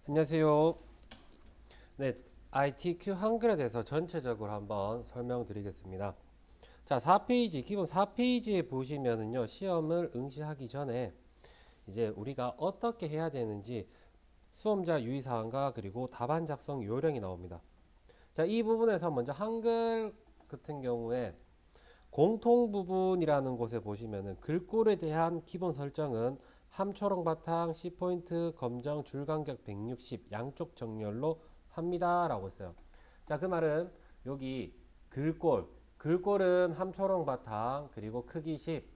안녕하세요. 네, ITQ 한글에 대해서 전체적으로 한번 설명드리겠습니다. 자, 4페이지, 기본 4페이지에 보시면은요, 시험을 응시하기 전에 이제 우리가 어떻게 해야 되는지 수험자 유의사항과 그리고 답안 작성 요령이 나옵니다. 자, 이 부분에서 먼저 한글 같은 경우에 공통 부분이라는 곳에 보시면은 글꼴에 대한 기본 설정은 함초롱 바탕, C포인트, 검정, 줄 간격 160, 양쪽 정렬로 합니다. 라고 했어요. 자, 그 말은 여기 글꼴은 함초롱 바탕, 그리고 크기 10,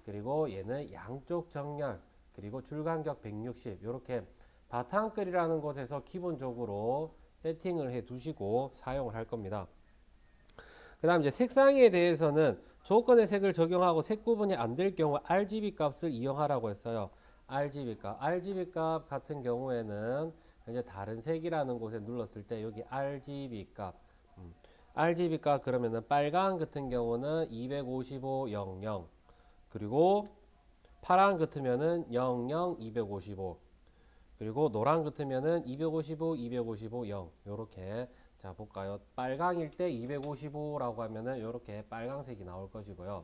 그리고 얘는 양쪽 정렬, 그리고 줄 간격 160, 이렇게 바탕글이라는 곳에서 기본적으로 세팅을 해 두시고 사용을 할 겁니다. 그 다음 이제 색상에 대해서는 조건의 색을 적용하고 색 구분이 안 될 경우 RGB 값을 이용하라고 했어요. RGB 값 같은 경우에는 이제 다른 색이라는 곳에 눌렀을 때 여기 RGB 값, RGB 값 그러면은 빨강 같은 경우는 255, 00, 그리고 파랑 같으면은 00, 255, 그리고 노랑 같으면은 255, 255, 0 요렇게. 자 볼까요? 빨강일 때 255라고 하면은 요렇게 빨강색이 나올 것이고요.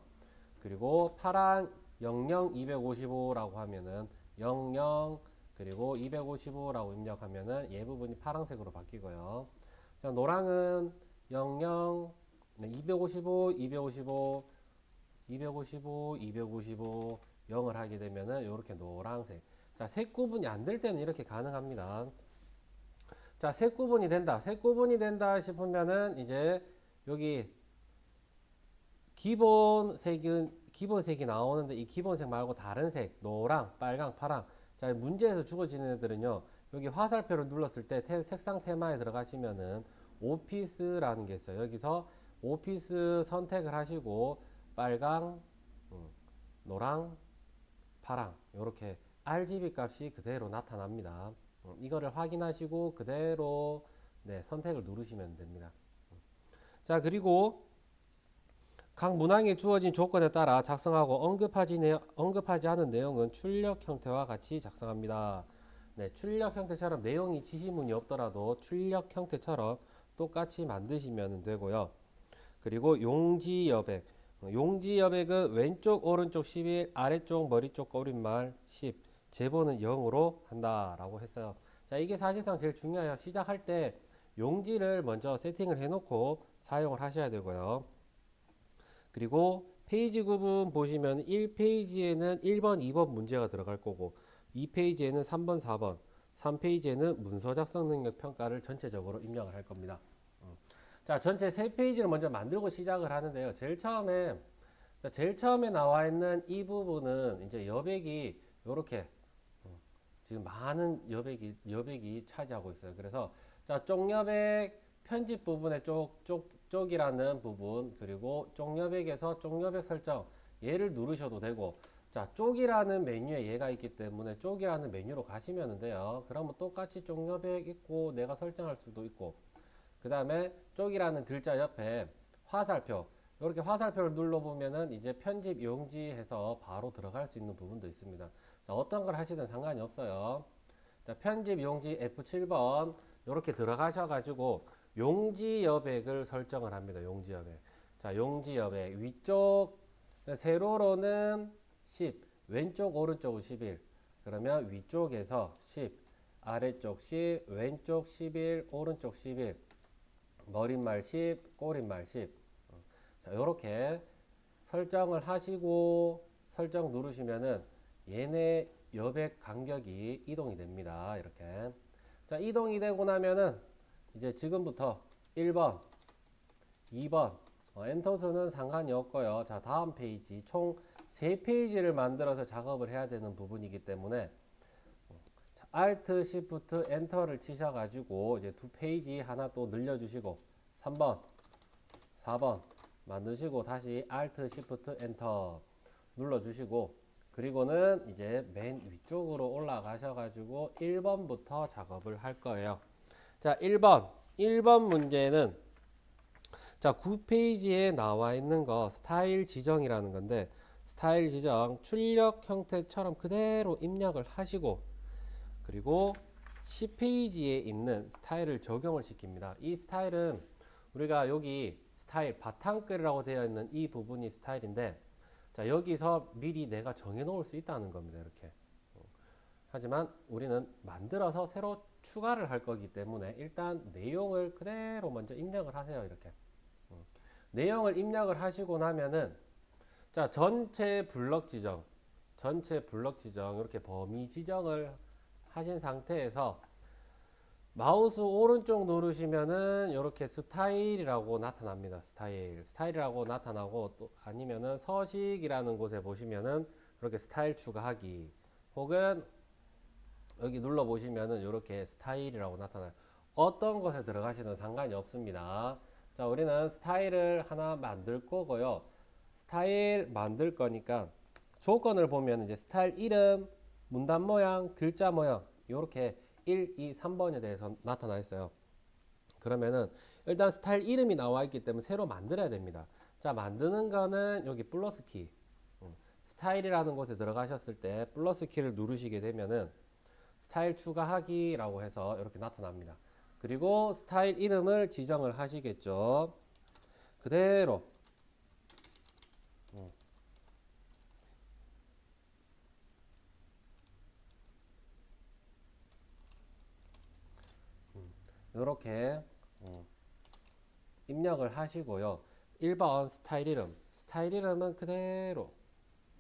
그리고 파랑 00, 255라고 하면은 00, 그리고 255라고 입력하면은 얘 부분이 파란색으로 바뀌고요. 자 노랑은 00, 255, 255, 255, 255, 0을 하게 되면은 이렇게 노란색. 자, 색 구분이 안 될 때는 이렇게 가능합니다. 자, 색 구분이 된다. 색 구분이 된다 싶으면은 이제 여기 기본색이 나오는데 이 기본색 말고 다른 색, 노랑, 빨강, 파랑. 자, 문제에서 주어지는 애들은요. 여기 화살표를 눌렀을 때 색상 테마에 들어가시면은 오피스라는 게 있어요. 여기서 오피스 선택을 하시고 빨강, 노랑, 파랑 이렇게 RGB 값이 그대로 나타납니다. 이거를 확인하시고 그대로 네, 선택을 누르시면 됩니다. 자 그리고 각 문항에 주어진 조건에 따라 작성하고 언급하지 않은 내용은 출력 형태와 같이 작성합니다. 네, 출력 형태처럼 내용이 지시문이 없더라도 출력 형태처럼 똑같이 만드시면 되고요. 그리고 용지 여백. 용지 여백은 왼쪽 오른쪽 11, 아래쪽 머리 쪽 꼬릿말 10, 제보는 0으로 한다라고 했어요. 자, 이게 사실상 제일 중요해요. 시작할 때 용지를 먼저 세팅을 해놓고 사용을 하셔야 되고요. 그리고 페이지 구분 보시면 1페이지에는 1번, 2번 문제가 들어갈 거고 2페이지에는 3번, 4번, 3페이지에는 문서 작성 능력 평가를 전체적으로 입력을 할 겁니다. 자, 전체 세 페이지를 먼저 만들고 시작을 하는데요. 제일 처음에 나와 있는 이 부분은 이제 여백이 이렇게 지금 많은 여백이 차지하고 있어요. 그래서 자, 쪽여백 편집 부분의 쪽이라는 부분, 그리고 쪽여백에서 쪽여백 설정 얘를 누르셔도 되고, 자, 쪽이라는 메뉴에 얘가 있기 때문에 쪽이라는 메뉴로 가시면 돼요. 그러면 똑같이 쪽여백 있고 내가 설정할 수도 있고, 그 다음에 쪽이라는 글자 옆에 화살표, 이렇게 화살표를 눌러보면은 이제 편집 용지해서 바로 들어갈 수 있는 부분도 있습니다. 자, 어떤 걸 하시든 상관이 없어요. 자, 편집 용지 F7번 이렇게 들어가셔가지고 용지 여백을 설정을 합니다. 용지 여백. 자, 용지 여백 위쪽 세로로는 10, 왼쪽 오른쪽은 11. 그러면 위쪽에서 10, 아래쪽 10, 왼쪽 11, 오른쪽 11. 머릿말 10, 꼬릿말 10. 자, 요렇게 설정을 하시고 설정 누르시면은 얘네 여백 간격이 이동이 됩니다. 이렇게. 자, 이동이 되고 나면은 이제 지금부터 1번, 2번, 엔터 수는 상관이 없고요. 자, 다음 페이지 총 3페이지를 만들어서 작업을 해야 되는 부분이기 때문에 Alt, Shift, 엔터를 치셔가지고 이제 2페이지 하나 또 늘려주시고 3번, 4번 만드시고 다시 Alt, Shift, 엔터 눌러주시고 그리고는 이제 맨 위쪽으로 올라가셔가지고 1번부터 작업을 할 거예요. 자, 1번 문제는 자, 9페이지에 나와 있는 거 스타일 지정이라는 건데 스타일 지정 출력 형태처럼 그대로 입력을 하시고 그리고 10페이지에 있는 스타일을 적용을 시킵니다. 이 스타일은 우리가 여기 스타일 바탕글이라고 되어 있는 이 부분이 스타일인데, 자, 여기서 미리 내가 정해 놓을 수 있다는 겁니다. 이렇게. 하지만 우리는 만들어서 새로 추가를 할 거기 때문에 일단 내용을 그대로 먼저 입력을 하세요. 이렇게. 내용을 입력을 하시고 나면은, 자, 전체 블럭 지정, 이렇게 범위 지정을 하신 상태에서 마우스 오른쪽 누르시면은 이렇게 스타일이라고 나타납니다. 스타일이라고 나타나고, 또 아니면은 서식이라는 곳에 보시면은 이렇게 스타일 추가하기, 혹은 여기 눌러 보시면은 이렇게 스타일이라고 나타나요. 어떤 것에 들어가시든 상관이 없습니다. 자, 우리는 스타일을 하나 만들 거고요. 스타일 만들 거니까 조건을 보면 이제 스타일 이름, 문단 모양, 글자 모양, 이렇게 1, 2, 3번에 대해서 나타나 있어요. 그러면은 일단 스타일 이름이 나와 있기 때문에 새로 만들어야 됩니다. 자, 만드는 거는 여기 플러스 키, 스타일이라는 곳에 들어가셨을 때 플러스 키를 누르시게 되면은 스타일 추가하기라고 해서 이렇게 나타납니다. 그리고 스타일 이름을 지정을 하시겠죠. 그대로 이렇게 입력을 하시고요. 1번 스타일 이름은 그대로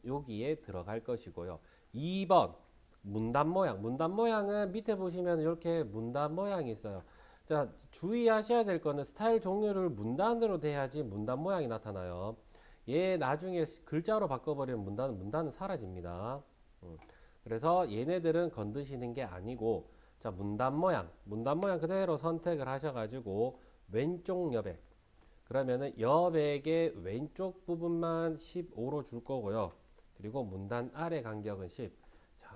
여기에 들어갈 것이고요. 2번 문단 모양은 밑에 보시면 이렇게 문단 모양이 있어요. 자, 주의하셔야 될 거는 스타일 종류를 문단으로 돼야지 문단 모양이 나타나요. 얘 나중에 글자로 바꿔버리면 문단은 사라집니다. 그래서 얘네들은 건드시는 게 아니고, 자, 문단 모양 그대로 선택을 하셔가지고 왼쪽 여백, 그러면은 여백의 왼쪽 부분만 15로 줄 거고요. 그리고 문단 아래 간격은 10. 자,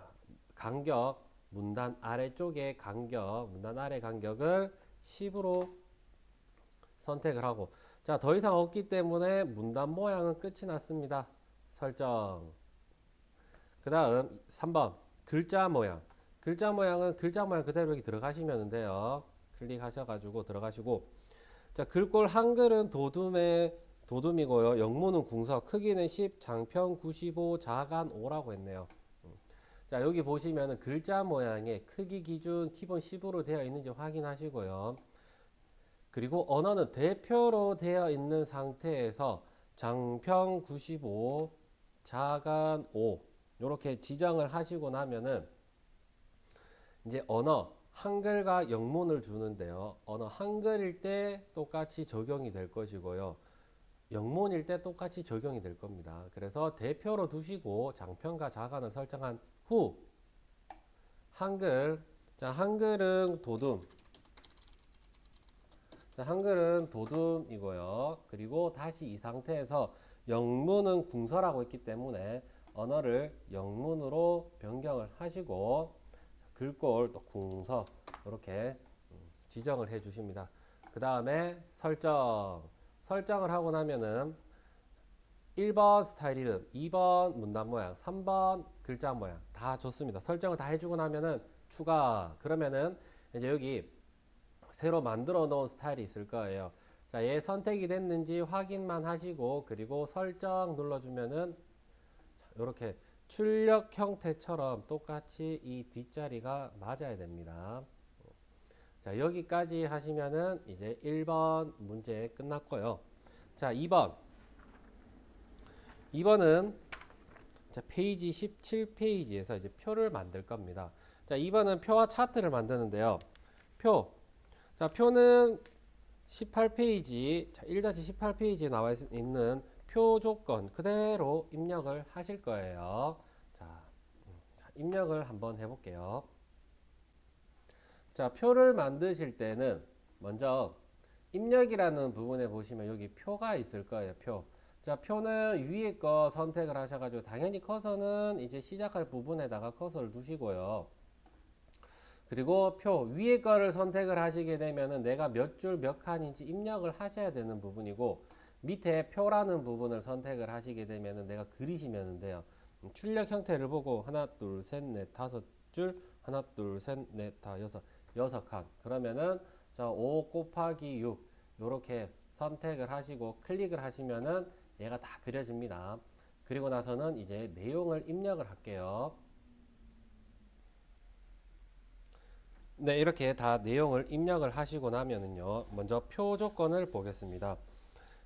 간격, 문단 아래쪽의 간격, 문단 아래 간격을 10으로 선택을 하고, 자, 더 이상 없기 때문에 문단 모양은 끝이 났습니다. 설정. 그 다음 3번 글자 모양. 글자 모양 그대로 여기 들어가시면 돼요. 클릭하셔가지고 들어가시고, 자, 글꼴 한글은 도둠이고요. 영문은 궁서, 크기는 10, 장편 95, 자간 5라고 했네요. 자, 여기 보시면은 글자 모양의 크기 기준 기본 10으로 되어 있는지 확인하시고요. 그리고 언어는 대표로 되어 있는 상태에서 장편 95, 자간 5 이렇게 지정을 하시고 나면은 이제 언어 한글과 영문을 주는데요. 언어 한글일 때 똑같이 적용이 될 것이고요. 영문일 때 똑같이 적용이 될 겁니다. 그래서 대표로 두시고 장편과 자간을 설정한 후 한글, 자, 한글은 도둠. 자, 한글은 도둠이고요. 그리고 다시 이 상태에서 영문은 궁서라고 했기 때문에 언어를 영문으로 변경을 하시고, 글꼴 또 궁서 이렇게 지정을 해 주십니다. 그 다음에 설정을 하고 나면은 1번 스타일 이름, 2번 문단 모양, 3번 글자 모양 다 좋습니다. 설정을 다 해주고 나면은 추가. 그러면은 이제 여기 새로 만들어 놓은 스타일이 있을 거예요. 자, 얘 선택이 됐는지 확인만 하시고, 그리고 설정 눌러주면은 이렇게 출력 형태처럼 똑같이 이 뒷자리가 맞아야 됩니다. 자, 여기까지 하시면은 이제 1번 문제 끝났고요. 자, 2번은 자, 페이지 17페이지에서 이제 표를 만들 겁니다. 자, 2번은 표와 차트를 만드는데요. 자, 표는 18페이지, 자, 1-18페이지에 나와 있는 표 조건 그대로 입력을 하실 거예요. 자, 입력을 한번 해볼게요. 자, 표를 만드실 때는 먼저 입력이라는 부분에 보시면 여기 표가 있을 거예요. 자, 표는 위에 거 선택을 하셔가지고 당연히 커서는 이제 시작할 부분에다가 커서를 두시고요. 그리고 표 위에 거를 선택을 하시게 되면은 내가 몇 줄 몇 칸인지 입력을 하셔야 되는 부분이고, 밑에 표라는 부분을 선택을 하시게 되면은 내가 그리시면 돼요. 출력 형태를 보고 하나, 둘, 셋, 넷, 다섯 줄, 하나, 둘, 셋, 넷, 다, 여섯 칸. 그러면은 자, 5 곱하기 6 요렇게 선택을 하시고 클릭을 하시면은 얘가 다 그려집니다. 그리고 나서는 이제 내용을 입력을 할게요. 네, 이렇게 다 내용을 입력을 하시고 나면은요, 먼저 표 조건을 보겠습니다.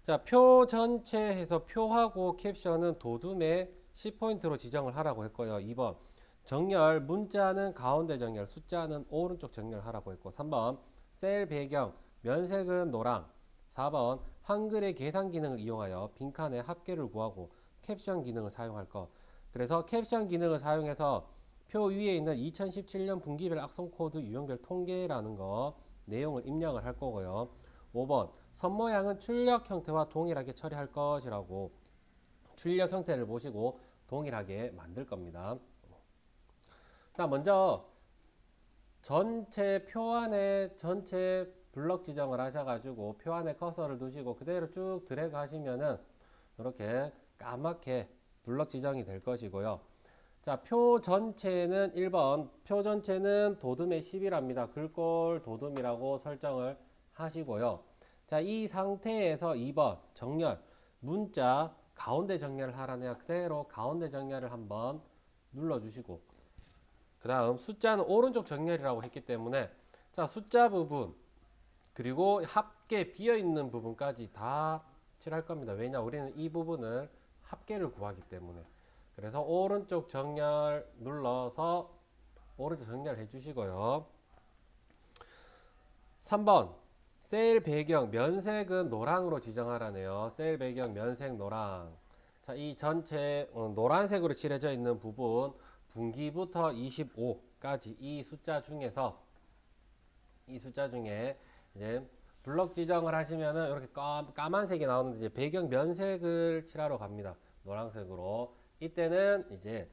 자, 표 전체에서 표하고 캡션은 도둠에 10포인트로 지정을 하라고 했고요. 2번, 정렬, 문자는 가운데 정렬, 숫자는 오른쪽 정렬하라고 했고, 3번, 셀 배경, 면색은 노랑, 4번, 한글의 계산 기능을 이용하여 빈칸에 합계를 구하고 캡션 기능을 사용할 것. 그래서 캡션 기능을 사용해서 표 위에 있는 2017년 분기별 악성 코드 유형별 통계라는 거 내용을 입력을 할 거고요. 5번, 선 모양은 출력 형태와 동일하게 처리할 것이라고 출력 형태를 보시고 동일하게 만들 겁니다. 자, 먼저 전체 표 안에 전체 블럭 지정을 하셔가지고 표 안에 커서를 두시고 그대로 쭉 드래그 하시면은 이렇게 까맣게 블럭 지정이 될 것이고요. 자, 표 전체는 1번, 표 전체는 도둠의 10이랍니다. 글꼴 도둠이라고 설정을 하시고요. 자, 이 상태에서 2번, 정렬, 문자, 가운데 정렬을 하라네요. 그대로 가운데 정렬을 한번 눌러주시고, 그 다음 숫자는 오른쪽 정렬이라고 했기 때문에, 자, 숫자 부분, 그리고 합계 비어있는 부분까지 다 칠할 겁니다. 왜냐, 우리는 이 부분을 합계를 구하기 때문에. 그래서 오른쪽 정렬 눌러서 오른쪽 정렬 해주시고요. 3번 셀 배경 면색은 노랑으로 지정하라네요. 셀 배경 면색 노랑. 자, 이 전체 노란색으로 칠해져 있는 부분 분기부터 25까지 이 숫자 중에 이제 블럭 지정을 하시면은 이렇게 까만색이 나오는데 이제 배경 면색을 칠하러 갑니다. 노란색으로. 이때는 이제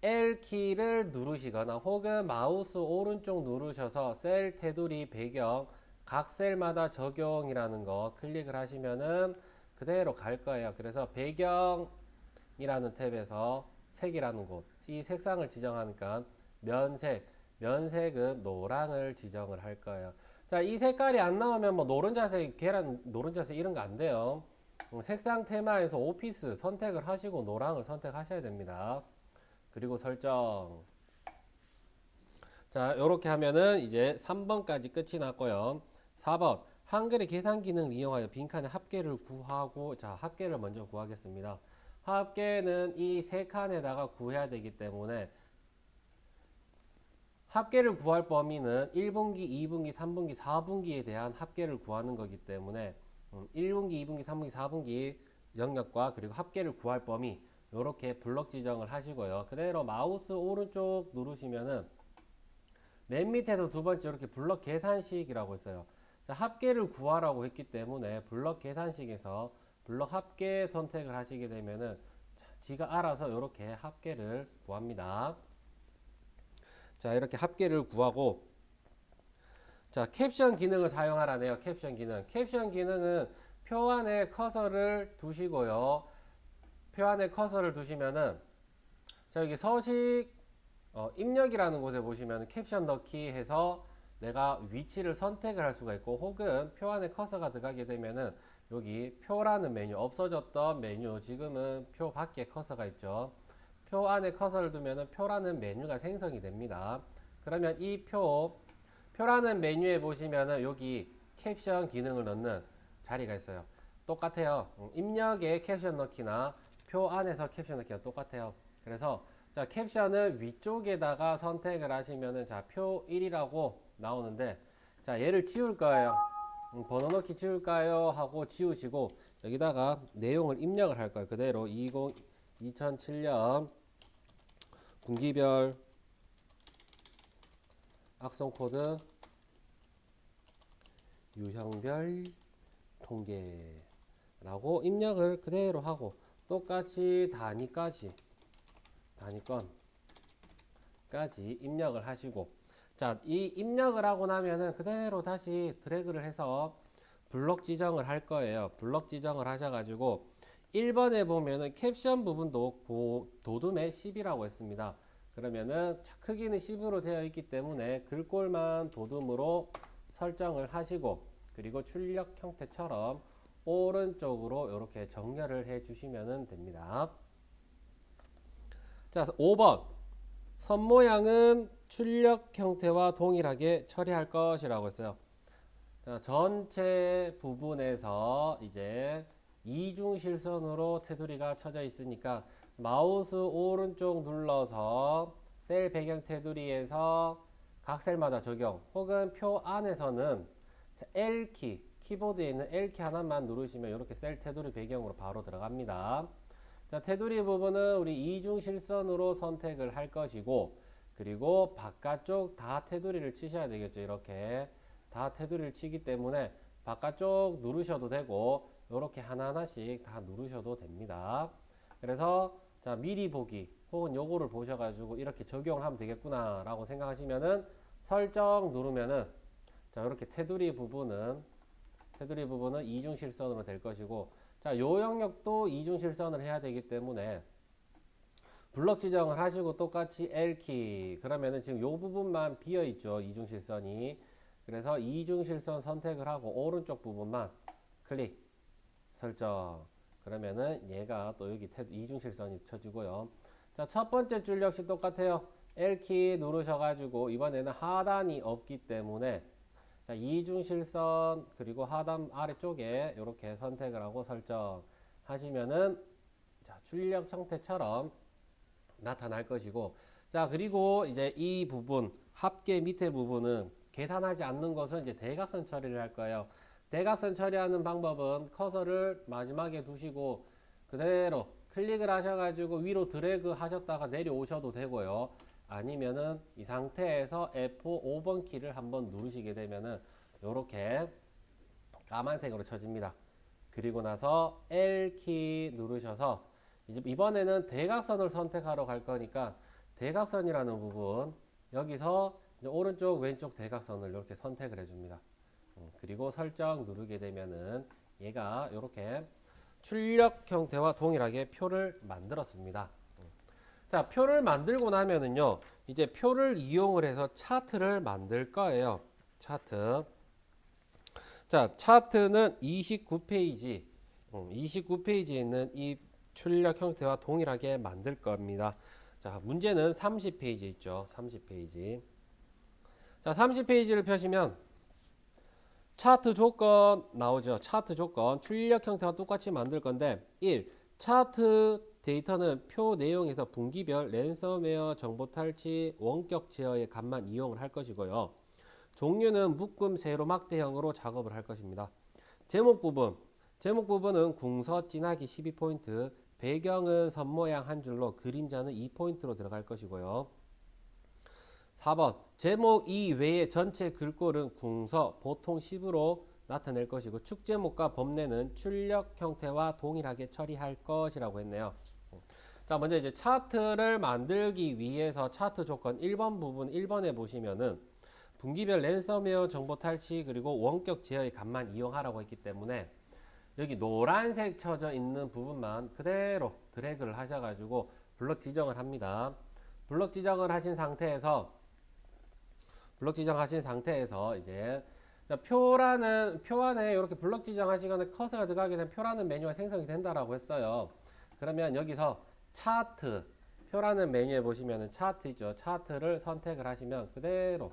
L키를 누르시거나 혹은 마우스 오른쪽 누르셔서 셀 테두리 배경 각 셀마다 적용이라는 거 클릭을 하시면은 그대로 갈 거예요. 그래서 배경이라는 탭에서 색이라는 곳, 이 색상을 지정하니까 면색은 노랑을 지정을 할 거예요. 자, 이 색깔이 안 나오면 뭐 노른자색, 계란 노른자색 이런 거 안 돼요. 색상 테마에서 오피스 선택을 하시고 노랑을 선택하셔야 됩니다. 그리고 설정. 자, 요렇게 하면은 이제 3번까지 끝이 났고요. 4번. 한글의 계산 기능을 이용하여 빈칸에 합계를 구하고, 자, 합계를 먼저 구하겠습니다. 합계는 이 세 칸에다가 구해야 되기 때문에 합계를 구할 범위는 1분기, 2분기, 3분기, 4분기에 대한 합계를 구하는 거기 때문에 1분기, 2분기, 3분기, 4분기 영역과 그리고 합계를 구할 범위 이렇게 블럭 지정을 하시고요. 그대로 마우스 오른쪽 누르시면은 맨 밑에서 두 번째 이렇게 블럭 계산식이라고 있어요. 자, 합계를 구하라고 했기 때문에 블럭 계산식에서 블럭 합계 선택을 하시게 되면은 지가 알아서 이렇게 합계를 구합니다. 자, 이렇게 합계를 구하고, 자, 캡션 기능을 사용하라네요. 캡션 기능. 캡션 기능은 표 안에 커서를 두시고요. 표 안에 커서를 두시면은, 자, 여기 서식, 입력이라는 곳에 보시면 캡션 넣기 해서 내가 위치를 선택을 할 수가 있고, 혹은 표 안에 커서가 들어가게 되면은 여기 표라는 메뉴, 없어졌던 메뉴, 지금은 표 밖에 커서가 있죠. 표 안에 커서를 두면은 표라는 메뉴가 생성이 됩니다. 그러면 이 표라는 메뉴에 보시면은 여기 캡션 기능을 넣는 자리가 있어요. 똑같아요. 입력에 캡션 넣기나 표 안에서 캡션 넣기가 똑같아요. 그래서 자, 캡션을 위쪽에다가 선택을 하시면은 자, 표 1이라고 나오는데 자, 얘를 지울 거예요. 번호 넣기 지울까요? 하고 지우시고 여기다가 내용을 입력을 할 거예요. 그대로 2007년 분기별 악성 코드 유형별 통계라고 입력을 그대로 하고 똑같이 단위까지 입력을 하시고 자, 이 입력을 하고 나면은 그대로 다시 드래그를 해서 블럭 지정을 할 거예요. 블럭 지정을 하셔가지고 1번에 보면은 캡션 부분도 도둠의 10이라고 했습니다. 그러면은 크기는 10으로 되어 있기 때문에 글꼴만 도둠으로 설정을 하시고, 그리고 출력 형태처럼 오른쪽으로 이렇게 정렬을 해 주시면 됩니다. 자, 5번. 선 모양은 출력 형태와 동일하게 처리할 것이라고 했어요. 자, 전체 부분에서 이제 이중 실선으로 테두리가 쳐져 있으니까 마우스 오른쪽 눌러서 셀 배경 테두리에서 각 셀마다 적용, 혹은 표 안에서는 L키, 키보드에 있는 L키 하나만 누르시면 이렇게 셀 테두리 배경으로 바로 들어갑니다. 자, 테두리 부분은 우리 이중 실선으로 선택을 할 것이고, 그리고 바깥쪽 다 테두리를 치셔야 되겠죠. 이렇게 다 테두리를 치기 때문에 바깥쪽 누르셔도 되고, 이렇게 하나하나씩 다 누르셔도 됩니다. 그래서 자, 미리 보기 혹은 요거를 보셔가지고 이렇게 적용을 하면 되겠구나 라고 생각하시면은 설정 누르면은, 자, 이렇게 테두리 부분은 이중 실선으로 될 것이고, 자, 요 영역도 이중 실선을 해야 되기 때문에 블럭 지정을 하시고 똑같이 L키, 그러면은 지금 요 부분만 비어 있죠, 이중 실선이. 그래서 이중 실선 선택을 하고 오른쪽 부분만 클릭 설정, 그러면은 얘가 또 여기 이중 실선이 쳐지고요. 자, 첫 번째 줄 역시 똑같아요. L키 누르셔가지고 이번에는 하단이 없기 때문에, 자, 이중 실선 그리고 하단 아래쪽에 이렇게 선택을 하고 설정하시면은, 자, 출력 형태처럼 나타날 것이고, 자, 그리고 이제 이 부분 합계 밑에 부분은 계산하지 않는 것은 이제 대각선 처리를 할 거예요. 대각선 처리하는 방법은 커서를 마지막에 두시고 그대로 클릭을 하셔가지고 위로 드래그 하셨다가 내려오셔도 되고요. 아니면은 이 상태에서 F5 5번 키를 한번 누르시게 되면은 요렇게 까만색으로 쳐집니다. 그리고 나서 L키 누르셔서 이제 이번에는 대각선을 선택하러 갈 거니까 대각선이라는 부분, 여기서 이제 오른쪽 왼쪽 대각선을 이렇게 선택을 해줍니다. 그리고 설정 누르게 되면은 얘가 이렇게 출력 형태와 동일하게 표를 만들었습니다. 자, 표를 만들고 나면은요, 이제 표를 이용을 해서 차트를 만들 거예요. 차트. 자, 차트는 29페이지, 29페이지에 있는 이 출력 형태와 동일하게 만들 겁니다. 자, 문제는 30페이지 있죠. 30페이지. 자, 30페이지를 펴시면 차트 조건 나오죠. 차트 조건. 출력 형태와 똑같이 만들 건데, 1. 차트 데이터는 표 내용에서 분기별 랜섬웨어 정보 탈취 원격 제어의 값만 이용을 할 것이고요. 종류는 묶음 세로 막대형으로 작업을 할 것입니다. 제목 부분. 제목 부분은 궁서 진하기 12포인트, 배경은 선 모양 한 줄로, 그림자는 2포인트로 들어갈 것이고요. 4번. 제목 이외의 전체 글꼴은 궁서 보통 10으로 나타낼 것이고, 축제목과 범례는 출력 형태와 동일하게 처리할 것이라고 했네요. 자, 먼저 이제 차트를 만들기 위해서 차트 조건 1번 부분 1번에 보시면은 분기별 랜섬웨어 정보 탈취 그리고 원격 제어의 값만 이용하라고 했기 때문에 여기 노란색 쳐져 있는 부분만 그대로 드래그를 하셔가지고 블럭 지정을 합니다. 블럭 지정을 하신 상태에서 이제 표 안에 이렇게 블럭 지정하시거나 커서가 들어가게 되면 표라는 메뉴가 생성이 된다라고 했어요. 그러면 여기서 차트, 표라는 메뉴에 보시면은 차트 있죠. 차트를 선택을 하시면 그대로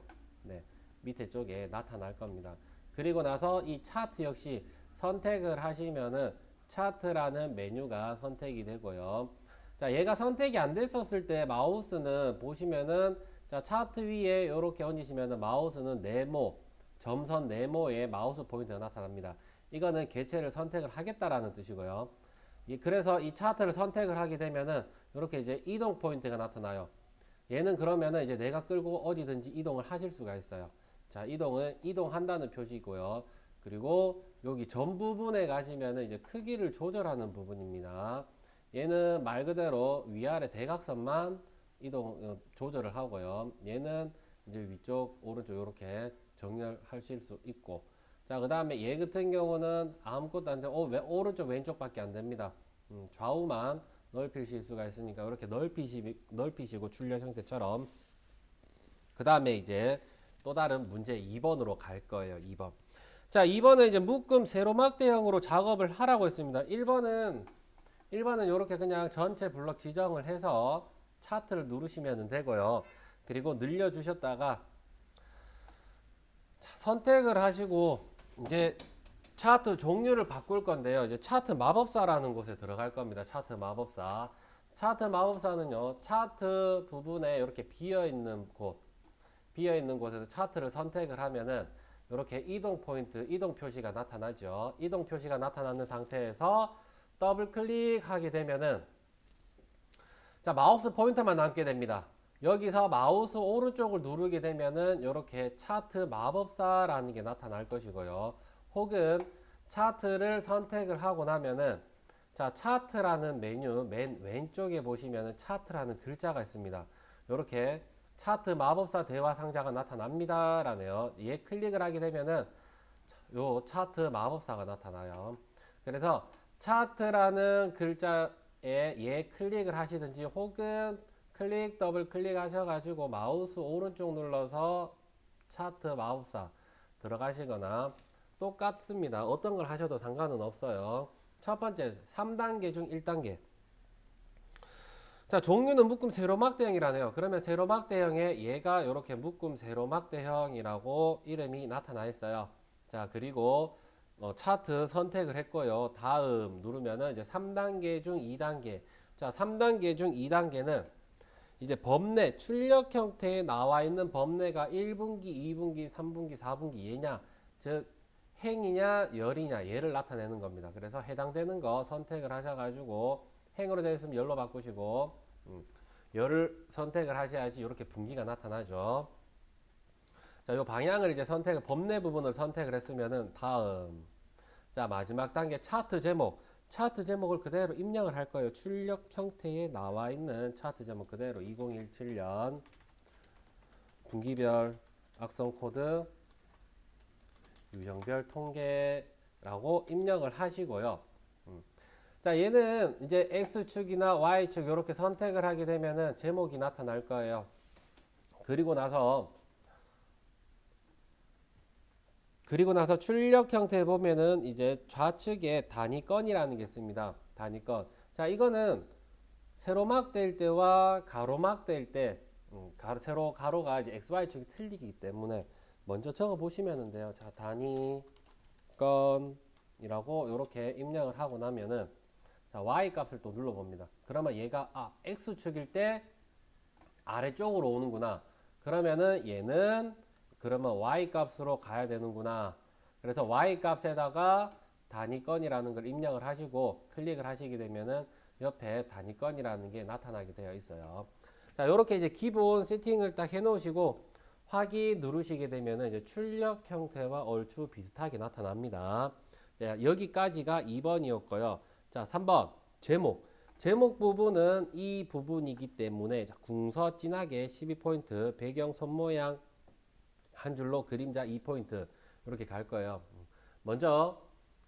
밑에 쪽에 나타날 겁니다. 그리고 나서 이 차트 역시 선택을 하시면은 차트라는 메뉴가 선택이 되고요. 자, 얘가 선택이 안 됐었을 때 마우스는 보시면은, 자, 차트 위에 이렇게 얹으시면은 마우스는 네모, 점선 네모에 마우스 포인트가 나타납니다. 이거는 개체를 선택을 하겠다라는 뜻이고요. 그래서 이 차트를 선택을 하게 되면은 이렇게 이제 이동 포인트가 나타나요. 얘는 그러면은 이제 내가 끌고 어디든지 이동을 하실 수가 있어요. 자, 이동은 이동한다는 표시고요. 그리고 여기 전 부분에 가시면은 이제 크기를 조절하는 부분입니다. 얘는 말 그대로 위아래 대각선만 이동 조절을 하고요. 얘는 이제 위쪽 오른쪽 이렇게 정렬하실 수 있고, 자, 그 다음에 얘 같은 경우는 아무것도 안 돼. 왜 오른쪽 왼쪽밖에 안 됩니다. 좌우만 넓히실 수가 있으니까 이렇게 넓히시고 출력 형태처럼. 그 다음에 이제 또 다른 문제 2번으로 갈 거예요. 2번. 자, 2번은 이제 묶음 세로막대형으로 작업을 하라고 했습니다. 1번은 이렇게 그냥 전체 블럭 지정을 해서 차트를 누르시면 되고요. 그리고 늘려주셨다가 선택을 하시고 이제 차트 종류를 바꿀 건데요. 이제 차트 마법사라는 곳에 들어갈 겁니다. 차트 마법사. 차트 마법사는요, 차트 부분에 이렇게 비어있는 곳에서 차트를 선택을 하면은 이렇게 이동 포인트, 이동 표시가 나타나죠. 이동 표시가 나타나는 상태에서 더블 클릭하게 되면은 자, 마우스 포인터만 남게 됩니다. 여기서 마우스 오른쪽을 누르게 되면은 이렇게 차트 마법사라는 게 나타날 것이고요. 혹은 차트를 선택을 하고 나면은 자, 차트라는 메뉴 맨 왼쪽에 보시면은 차트라는 글자가 있습니다. 이렇게 차트 마법사 대화 상자가 나타납니다. 라네요. 얘 클릭을 하게 되면은 요 차트 마법사가 나타나요. 그래서 차트라는 글자에 얘 클릭을 하시든지 혹은 더블 클릭 하셔가지고 마우스 오른쪽 눌러서 차트 마법사 들어가시거나 똑같습니다. 어떤 걸 하셔도 상관은 없어요. 첫 번째 3단계 중 1단계. 자, 종류는 묶음 세로막대형이라네요. 그러면 세로막대형에 얘가 이렇게 묶음 세로막대형이라고 이름이 나타나 있어요. 자, 그리고 차트 선택을 했고요. 다음 누르면은 이제 3단계 중 2단계. 자, 3단계 중 2단계는 이제 범례, 출력 형태에 나와 있는 범례가 1분기, 2분기, 3분기, 4분기 얘냐, 즉 행이냐, 열이냐 얘를 나타내는 겁니다. 그래서 해당되는 거 선택을 하셔가지고 행으로 되어 있으면 열로 바꾸시고 열을 선택을 하셔야지 이렇게 분기가 나타나죠. 자, 요 방향을 이제 범례 부분을 선택을 했으면은 다음. 자, 마지막 단계 차트 제목. 차트 제목을 그대로 입력을 할 거예요. 출력 형태에 나와 있는 차트 제목 그대로 2017년 분기별 악성 코드 유형별 통계라고 입력을 하시고요. 자, 얘는 이제 X축이나 Y축 이렇게 선택을 하게 되면은 제목이 나타날 거예요. 그리고 나서 출력 형태 보면은 이제 좌측에 단위건이라는 게 있습니다. 단위건. 자, 이거는 세로막 될 때와 가로막 될 때, 가로가 이제 XY축이 틀리기 때문에 먼저 적어 보시면 돼요. 자, 단위건이라고 이렇게 입력을 하고 나면은 자, Y 값을 또 눌러봅니다. 그러면 얘가 X축일 때 아래쪽으로 오는구나. 그러면은 얘는 그러면 Y 값으로 가야 되는구나. 그래서 Y 값에다가 단위건이라는 걸 입력을 하시고 클릭을 하시게 되면은 옆에 단위건이라는 게 나타나게 되어 있어요. 자, 이렇게 이제 기본 세팅을 딱 해 놓으시고 확인 누르시게 되면은 이제 출력 형태와 얼추 비슷하게 나타납니다. 자, 여기까지가 2번이었고요. 자, 3번 제목 부분은 이 부분이기 때문에 궁서 진하게 12포인트, 배경 손 모양 한 줄로 그림자 2포인트 이렇게 갈 거예요. 먼저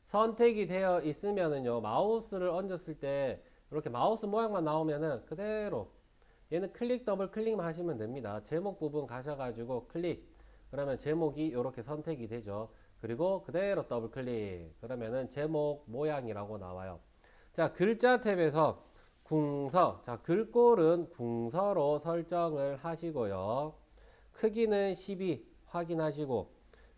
선택이 되어 있으면은요, 마우스를 얹었을 때 이렇게 마우스 모양만 나오면은 그대로 얘는 더블 클릭만 하시면 됩니다. 제목 부분 가셔가지고 클릭, 그러면 제목이 이렇게 선택이 되죠. 그리고 그대로 더블 클릭, 그러면은 제목 모양이라고 나와요. 자, 글자 탭에서 궁서, 자, 글꼴은 궁서로 설정을 하시고요. 크기는 12 확인하시고,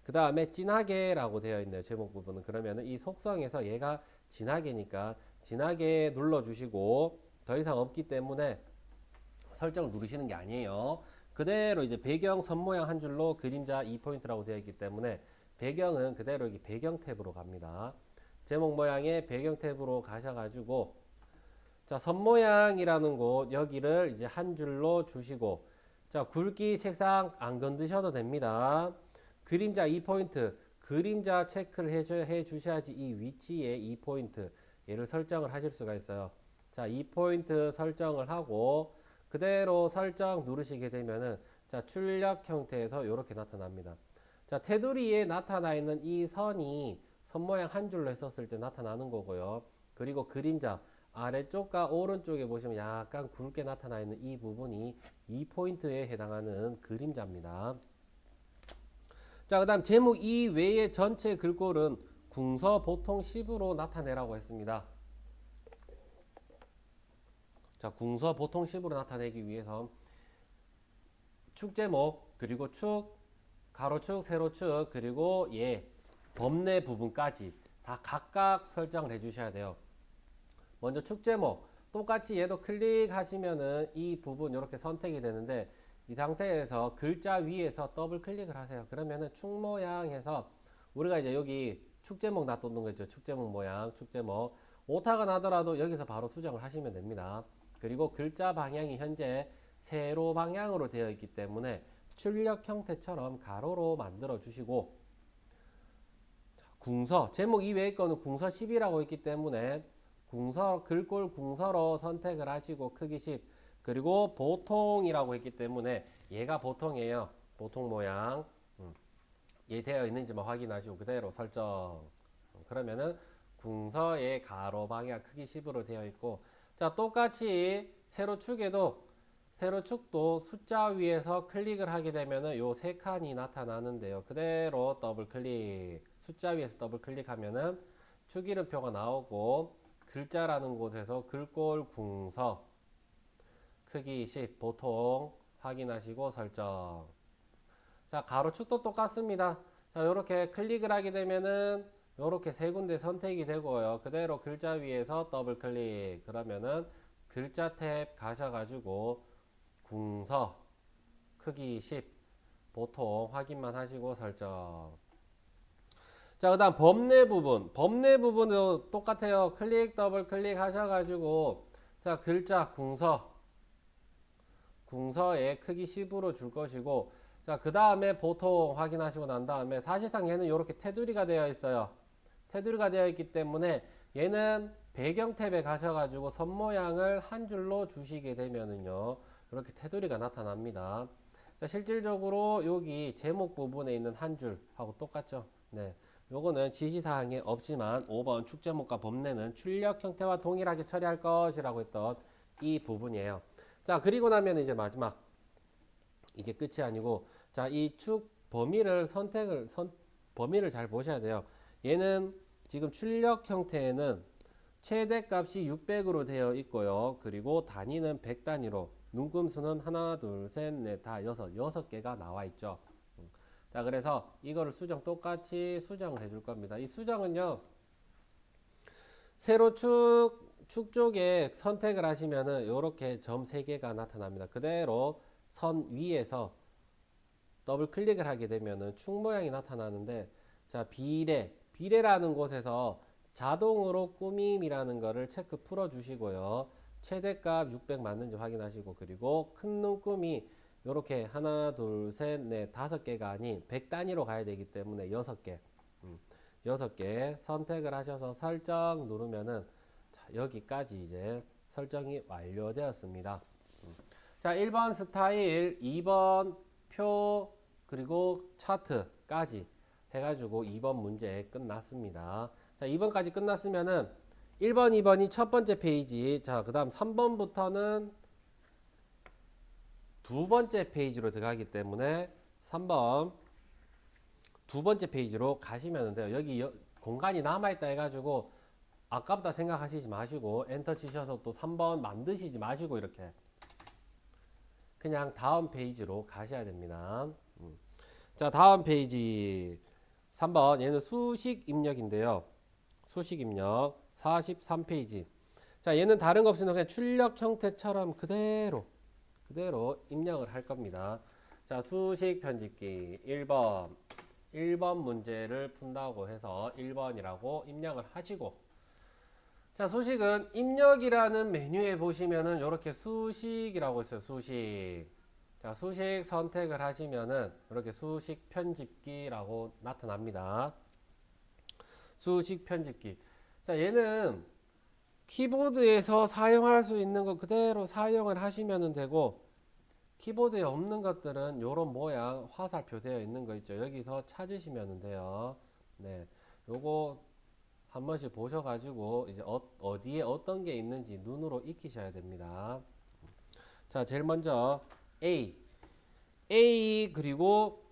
그 다음에 진하게라고 되어 있네요. 제목 부분은. 그러면은 이 속성에서 얘가 진하게니까 진하게 눌러주시고, 더 이상 없기 때문에 설정을 누르시는 게 아니에요. 그대로 이제 배경 선 모양 한 줄로 그림자 2포인트라고 되어 있기 때문에 배경은 그대로 여기 배경 탭으로 갑니다. 제목 모양의 배경 탭으로 가셔가지고 자, 선 모양이라는 곳 여기를 이제 한 줄로 주시고 자, 굵기 색상 안 건드셔도 됩니다. 그림자 2포인트 그림자 체크를 해 주셔야지 이 위치에 2포인트 얘를 설정을 하실 수가 있어요. 자, 2포인트 설정을 하고 그대로 설정 누르시게 되면은 자, 출력 형태에서 이렇게 나타납니다. 자, 테두리에 나타나 있는 이 선이 선 모양 한 줄로 했었을 때 나타나는 거고요. 그리고 그림자 아래쪽과 오른쪽에 보시면 약간 굵게 나타나 있는 이 부분이 2포인트에 해당하는 그림자입니다. 자, 그 다음 제목 이외의 전체 글꼴은 궁서 보통 10으로 나타내라고 했습니다. 자, 궁서 보통 10으로 나타내기 위해서 축 제목, 그리고 축, 가로축, 세로축, 그리고 범례 부분까지 다 각각 설정을 해주셔야 돼요. 먼저 축 제목, 똑같이 얘도 클릭하시면은 이 부분 이렇게 선택이 되는데 이 상태에서 글자 위에서 더블 클릭을 하세요. 그러면은 축 모양에서 우리가 이제 여기 축 제목 놔두는 거죠. 축 제목 모양, 축 제목. 오타가 나더라도 여기서 바로 수정을 하시면 됩니다. 그리고 글자 방향이 현재 세로 방향으로 되어 있기 때문에 출력 형태처럼 가로로 만들어 주시고, 궁서 제목 이외의 거는 궁서 10이라고 있기 때문에 궁서 글꼴 궁서로 선택을 하시고 크기 10, 그리고 보통이라고 했기 때문에 얘가 보통이에요. 보통 모양 얘 되어 있는지만 확인하시고 그대로 설정. 그러면은 궁서의 가로 방향 크기 10으로 되어 있고, 자, 똑같이 세로축도 숫자 위에서 클릭을 하게 되면은 요 세 칸이 나타나는데요. 그대로 더블 클릭, 숫자 위에서 더블 클릭하면은 축 이름표가 나오고 글자라는 곳에서 글꼴 궁서 크기 10 보통 확인하시고 설정. 자, 가로축도 똑같습니다. 자, 요렇게 클릭을 하게 되면은 요렇게 세 군데 선택이 되고요. 그대로 글자 위에서 더블 클릭. 그러면은 글자 탭 가셔가지고 궁서 크기 10 보통 확인만 하시고 설정. 자, 그 다음 범례 부분도 똑같아요. 클릭 더블 클릭 하셔가지고 자, 글자 궁서의 크기 10으로 줄 것이고, 자, 그 다음에 보통 확인하시고 난 다음에 사실상 얘는 이렇게 테두리가 되어 있어요. 테두리가 되어 있기 때문에 얘는 배경 탭에 가셔가지고 선 모양을 한 줄로 주시게 되면은요, 이렇게 테두리가 나타납니다. 자, 실질적으로 여기 제목 부분에 있는 한 줄하고 똑같죠. 네. 요거는 지시사항에 없지만 5번 축제목과 범례는 출력 형태와 동일하게 처리할 것이라고 했던 이 부분이에요. 자, 그리고 나면 이제 마지막, 이게 끝이 아니고, 자, 이 축 범위를 잘 보셔야 돼요. 얘는 지금 출력 형태에는 최대값이 600으로 되어 있고요. 그리고 단위는 100단위로, 눈금수는 하나, 둘, 셋, 넷, 다 여섯 개가 나와 있죠. 자, 그래서 이거를 똑같이 수정을 해줄 겁니다. 이 수정은요, 세로 축 쪽에 선택을 하시면은 이렇게 점 3개가 나타납니다. 그대로 선 위에서 더블 클릭을 하게 되면은 축 모양이 나타나는데, 자, 비례라는 곳에서 자동으로 꾸밈이라는 거를 체크 풀어 주시고요. 최대값 600 맞는지 확인하시고, 그리고 큰 눈금이 이렇게 하나, 둘, 셋, 넷, 5개가 아닌 100 단위로 가야 되기 때문에 6개. 6개 선택을 하셔서 설정 누르면은, 자, 여기까지 이제 설정이 완료되었습니다. 자, 1번 스타일, 2번 표, 그리고 차트까지 해가지고 2번 문제 끝났습니다. 자, 2번까지 끝났으면은 1번, 2번이 첫 번째 페이지. 자, 그 다음 3번부터는 두 번째 페이지로 들어가기 때문에 3번 두 번째 페이지로 가시면 돼요. 여기 공간이 남아있다 해가지고 아깝다 생각하시지 마시고 엔터 치셔서 또 3번 만드시지 마시고 이렇게 그냥 다음 페이지로 가셔야 됩니다. 자, 다음 페이지 3번, 얘는 수식 입력인데요. 수식 입력 43페이지. 자, 얘는 다른 거 없이 그냥 출력 형태처럼 그대로 입력을 할 겁니다. 자, 수식 편집기 1번 문제를 푼다고 해서 1번이라고 입력을 하시고, 자, 수식은 입력이라는 메뉴에 보시면은 이렇게 수식이라고 있어요. 수식. 자, 수식 선택을 하시면은 이렇게 수식 편집기라고 나타납니다. 수식 편집기. 자, 얘는 키보드에서 사용할 수 있는 거 그대로 사용을 하시면 되고, 키보드에 없는 것들은 이런 모양 화살표 되어 있는 거 있죠. 여기서 찾으시면 돼요. 네, 요거 한 번씩 보셔가지고 이제 어디에 어떤 게 있는지 눈으로 익히셔야 됩니다. 자, 제일 먼저 A 그리고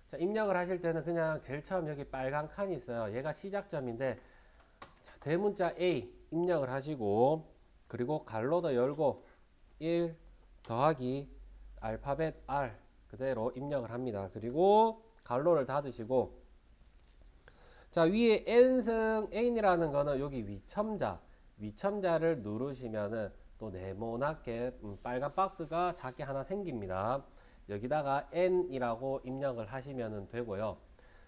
자, 입력을 하실 때는 그냥 제일 처음 여기 빨간 칸이 있어요. 얘가 시작점인데 자, 대문자 A 입력을 하시고 그리고 갈로도 열고 1 더하기 알파벳 R 그대로 입력을 합니다. 그리고 갈로를 닫으시고 자, 위에 n승 n이라는 거는 여기 위첨자를 누르시면은 또 네모나게 빨간 박스가 작게 하나 생깁니다. 여기다가 n이라고 입력을 하시면 되고요.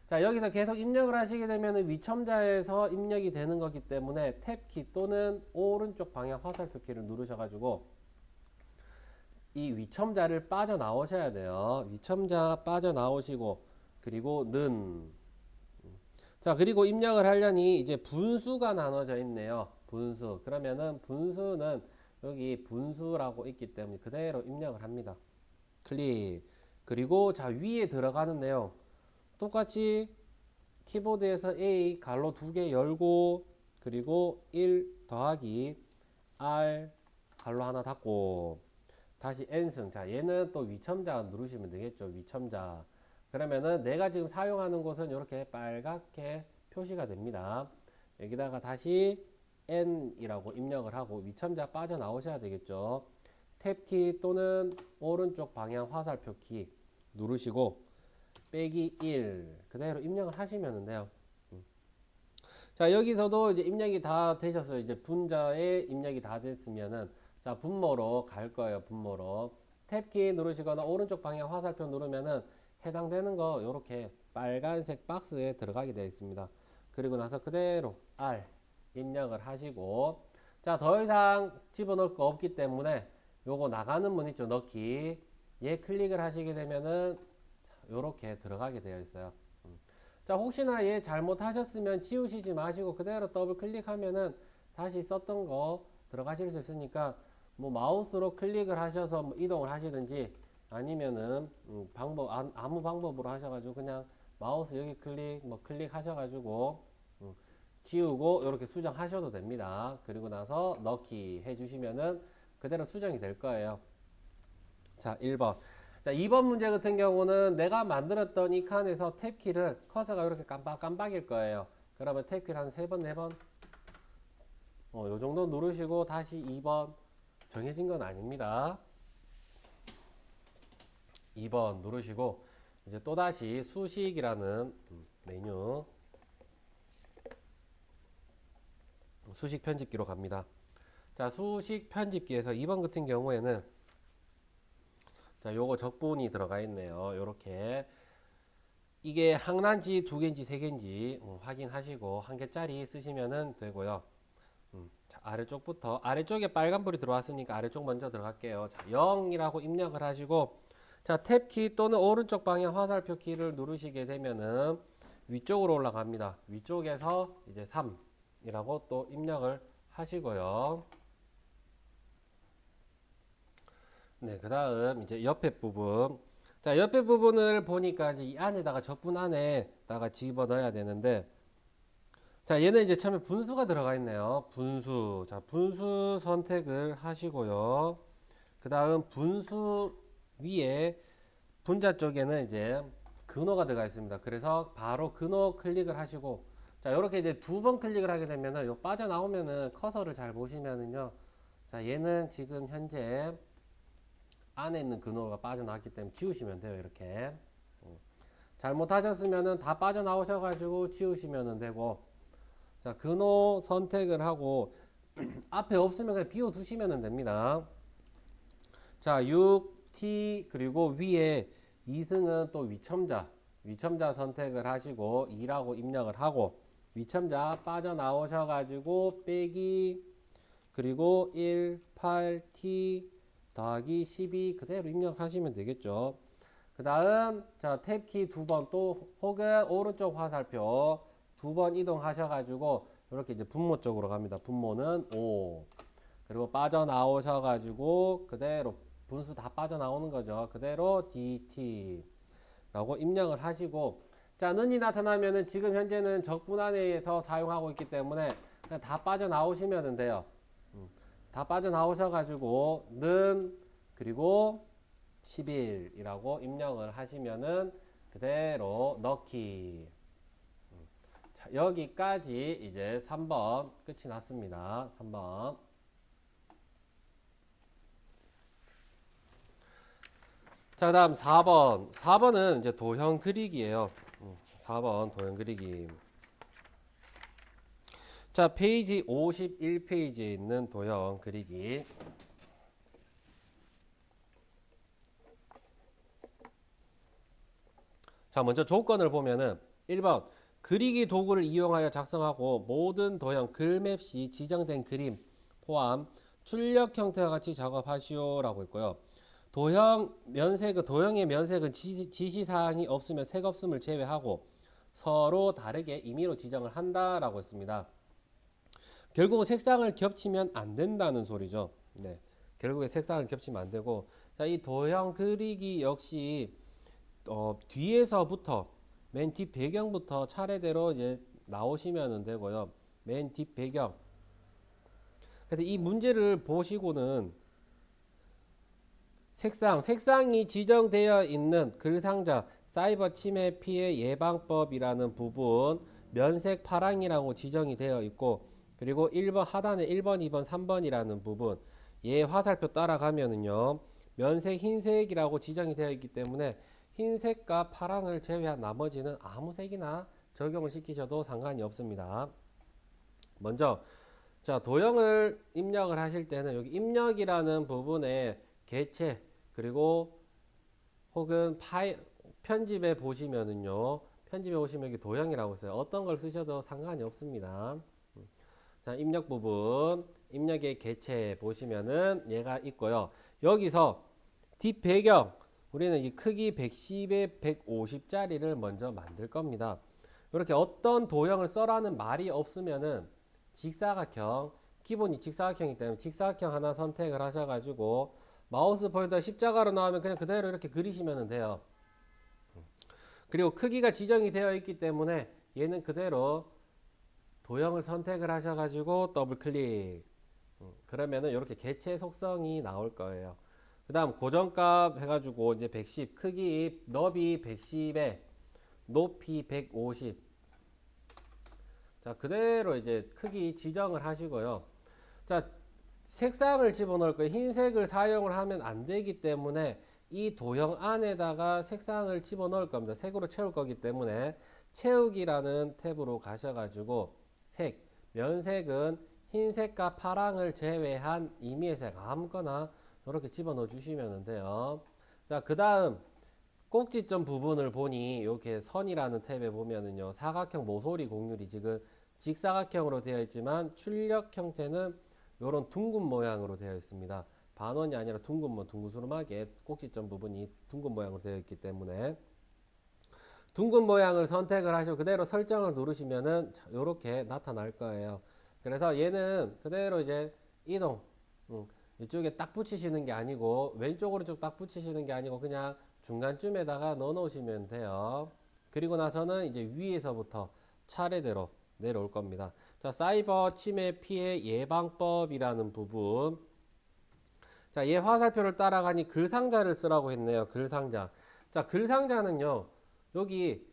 자, 여기서 계속 입력을 하시게 되면 위첨자에서 입력이 되는 거기 때문에 탭키 또는 오른쪽 방향 화살표 키를 누르셔가지고 이 위첨자를 빠져나오셔야 돼요. 위첨자 빠져나오시고 그리고 자, 그리고 입력을 하려니 이제 분수가 나눠져 있네요. 분수. 그러면은 분수는 여기 분수라고 있기 때문에 그대로 입력을 합니다. 클릭. 그리고 자, 위에 들어가는 내용. 똑같이 키보드에서 A 갈로 2개 열고 그리고 1 더하기 R 갈로 하나 닫고 다시 N승. 자, 얘는 또 위첨자 누르시면 되겠죠. 위첨자. 그러면은 내가 지금 사용하는 곳은 이렇게 빨갛게 표시가 됩니다. 여기다가 다시 N이라고 입력을 하고 위첨자 빠져나오셔야 되겠죠. 탭키 또는 오른쪽 방향 화살표 키 누르시고 빼기 1 그대로 입력을 하시면 돼요. 자, 여기서도 이제 입력이 다 되셨어요. 이제 분자에 입력이 다 됐으면은 자, 분모로 갈 거예요. 분모로 탭키 누르시거나 오른쪽 방향 화살표 누르면은 해당되는 거 이렇게 빨간색 박스에 들어가게 되어 있습니다. 그리고 나서 그대로 R 입력을 하시고 자, 더 이상 집어넣을 거 없기 때문에 요거 나가는 문 있죠. 넣기 얘 클릭을 하시게 되면은 이렇게 들어가게 되어 있어요. 자, 혹시나 얘 잘못하셨으면 지우시지 마시고 그대로 더블 클릭하면은 다시 썼던 거 들어가실 수 있으니까 뭐 마우스로 클릭을 하셔서 뭐 이동을 하시든지 아니면은 아무 방법으로 하셔가지고 그냥 마우스 여기 클릭 뭐 클릭하셔가지고 지우고 이렇게 수정하셔도 됩니다. 그리고 나서 넣기 해주시면은 그대로 수정이 될 거예요. 자, 1번. 자, 2번 문제 같은 경우는 내가 만들었던 이 칸에서 탭키를 커서가 이렇게 깜빡깜빡일 거예요. 그러면 탭키를 한 3번, 4번 요 정도 누르시고 다시 2번 정해진 건 아닙니다. 2번 누르시고 이제 또다시 수식이라는 메뉴 수식 편집기로 갑니다. 자, 수식 편집기에서 2번 같은 경우에는 자, 요거 적분이 들어가 있네요. 요렇게 이게 항란지 2개인지 3개인지 확인하시고 1개짜리 쓰시면 되고요. 자, 아래쪽부터 아래쪽에 빨간불이 들어왔으니까 아래쪽 먼저 들어갈게요. 자, 0이라고 입력을 하시고 자, 탭키 또는 오른쪽 방향 화살표 키를 누르시게 되면은 위쪽으로 올라갑니다. 위쪽에서 이제 3이라고 또 입력을 하시고요. 네, 그 다음 이제 옆에 부분. 자, 옆에 부분을 보니까 이제 이 안에다가 적분 안에다가 집어 넣어야 되는데 자, 얘는 이제 처음에 분수가 들어가 있네요. 분수. 자, 분수 선택을 하시고요. 그 다음 분수 위에 분자 쪽에는 이제 근호가 들어가 있습니다. 그래서 바로 근호 클릭을 하시고 자, 요렇게 이제 2번 클릭을 하게 되면은 요 빠져나오면은 커서를 잘 보시면은요. 자, 얘는 지금 현재 안에 있는 근호가 빠져나왔기 때문에 지우시면 돼요. 이렇게. 잘못하셨으면은 다 빠져나오셔가지고 지우시면 되고 자, 근호 선택을 하고 앞에 없으면 그냥 비워두시면 됩니다. 자, 6T 그리고 위에 2승은 또 위첨자 선택을 하시고 2라고 입력을 하고 위첨자 빠져나오셔가지고 빼기 그리고 1, 8T 더하기 12 그대로 입력하시면 되겠죠. 그 다음 자, 탭키 2번 또 혹은 오른쪽 화살표 2번 이동하셔가지고 이렇게 이제 분모 쪽으로 갑니다. 분모는 5 그리고 빠져나오셔가지고 그대로 분수 다 빠져나오는 거죠. 그대로 DT 라고 입력을 하시고 자, 는이 나타나면은 지금 현재는 적분안에서 사용하고 있기 때문에 그냥 다 빠져나오시면 돼요. 다 빠져나오셔가지고 는 그리고 10일이라고 입력을 하시면은 그대로 넣기. 자, 여기까지 이제 3번 끝이 났습니다. 3번. 자, 다음 4번. 4번은 이제 도형 그리기예요. 4번 도형 그리기. 자, 페이지 51페이지에 있는 도형 그리기. 자, 먼저 조건을 보면은 1번 그리기 도구를 이용하여 작성하고 모든 도형 글맵 시 지정된 그림 포함 출력 형태와 같이 작업하시오라고 있고요. 도형 면색은 도형의 면색은 지시사항이 없으면 색 없음을 제외하고 서로 다르게 임의로 지정을 한다라고 했습니다. 결국은 색상을 겹치면 안 된다는 소리죠. 네. 결국에 색상을 겹치면 안 되고, 자, 이 도형 그리기 역시 뒤에서부터 맨 뒷 배경부터 차례대로 이제 나오시면 되고요. 맨 뒷 배경. 그래서 이 문제를 보시고는 색상이 지정되어 있는 글상자 사이버 침해 피해 예방법이라는 부분 면색 파랑이라고 지정이 되어 있고, 그리고 1번 하단에 1번, 2번, 3번이라는 부분 얘 화살표 따라가면은요 면색 흰색이라고 지정이 되어 있기 때문에 흰색과 파랑을 제외한 나머지는 아무 색이나 적용을 시키셔도 상관이 없습니다. 먼저 자, 도형을 입력을 하실 때는 여기 입력이라는 부분에 개체 그리고 혹은 편집에 보시면은요, 편집에 보시면 여기 도형이라고 있어요. 어떤 걸 쓰셔도 상관이 없습니다. 자, 입력 부분, 입력의 개체 보시면은 얘가 있고요. 여기서 뒷 배경, 우리는 이 크기 110에 150짜리를 먼저 만들 겁니다. 이렇게 어떤 도형을 써라는 말이 없으면은 직사각형, 기본이 직사각형이기 때문에 직사각형 하나 선택을 하셔가지고 마우스 포인터 십자가로 나오면 그냥 그대로 이렇게 그리시면 돼요. 그리고 크기가 지정이 되어 있기 때문에 얘는 그대로 도형을 선택을 하셔가지고 더블 클릭. 그러면은 이렇게 개체 속성이 나올 거예요. 그 다음 고정값 해가지고 이제 110, 크기 너비 110에 높이 150. 자, 그대로 이제 크기 지정을 하시고요. 자, 색상을 집어넣을 거예요. 흰색을 사용을 하면 안 되기 때문에 이 도형 안에다가 색상을 집어넣을 겁니다. 색으로 채울 거기 때문에 채우기라는 탭으로 가셔가지고 색, 면색은 흰색과 파랑을 제외한 임의의 색 아무거나 이렇게 집어넣어 주시면 돼요. 자, 그 다음 꼭지점 부분을 보니 이렇게 선이라는 탭에 보면은요 사각형 모서리 곡률이 지금 직사각형으로 되어 있지만 출력 형태는 이런 둥근 모양으로 되어 있습니다. 반원이 아니라 둥근스름하게 꼭지점 부분이 둥근 모양으로 되어 있기 때문에 둥근 모양을 선택을 하시고 그대로 설정을 누르시면은 이렇게 나타날 거예요. 그래서 얘는 그대로 이제 이동, 이쪽에 딱 붙이시는 게 아니고 왼쪽으로 쭉 딱 붙이시는 게 아니고 그냥 중간쯤에다가 넣어 놓으시면 돼요. 그리고 나서는 이제 위에서부터 차례대로 내려올 겁니다. 자, 사이버 침해 피해 예방법이라는 부분. 자, 얘 화살표를 따라가니 글상자를 쓰라고 했네요. 글상자. 자, 글상자는요. 여기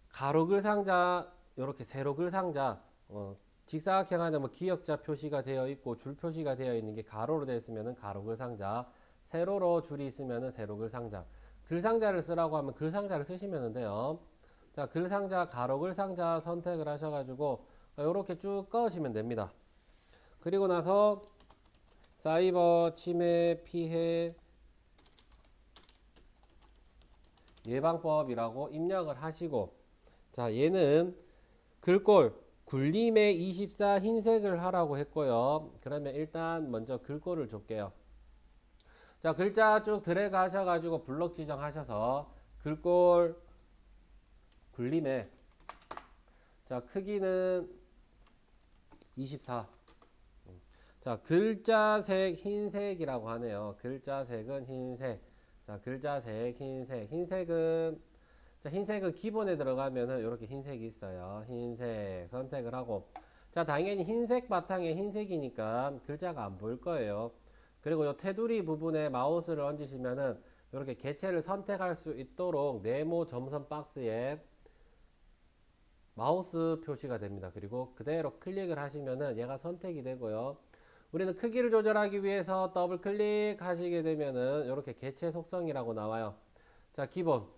가로 글상자, 이렇게 세로 글상자, 직사각형 안에 뭐 기역자 표시가 되어 있고 줄 표시가 되어 있는 게 가로로 되어 있으면은 가로 글상자, 세로로 줄이 있으면은 세로 글상자. 글상자를 쓰라고 하면 글상자를 쓰시면 돼요. 자, 글상자, 가로 글상자 선택을 하셔가지고 이렇게 쭉 꺼시면 됩니다. 그리고 나서 사이버 침해 피해 예방법이라고 입력을 하시고, 자, 얘는 글꼴 굴림의 24 흰색을 하라고 했고요. 그러면 일단 먼저 글꼴을 줄게요. 자, 글자 쭉 들어가셔가지고 블록 지정하셔서 글꼴 굴림에 자, 크기는 24. 자, 글자색 흰색이라고 하네요. 글자색은 흰색. 자, 글자색 흰색. 흰색은 자, 흰색은 기본에 들어가면은 이렇게 흰색이 있어요. 흰색 선택을 하고. 자, 당연히 흰색 바탕에 흰색이니까 글자가 안 보일 거예요. 그리고 이 테두리 부분에 마우스를 얹으시면은 이렇게 개체를 선택할 수 있도록 네모 점선 박스에 마우스 표시가 됩니다. 그리고 그대로 클릭을 하시면은 얘가 선택이 되고요. 우리는 크기를 조절하기 위해서 더블 클릭하시게 되면은 이렇게 개체 속성이라고 나와요. 자, 기본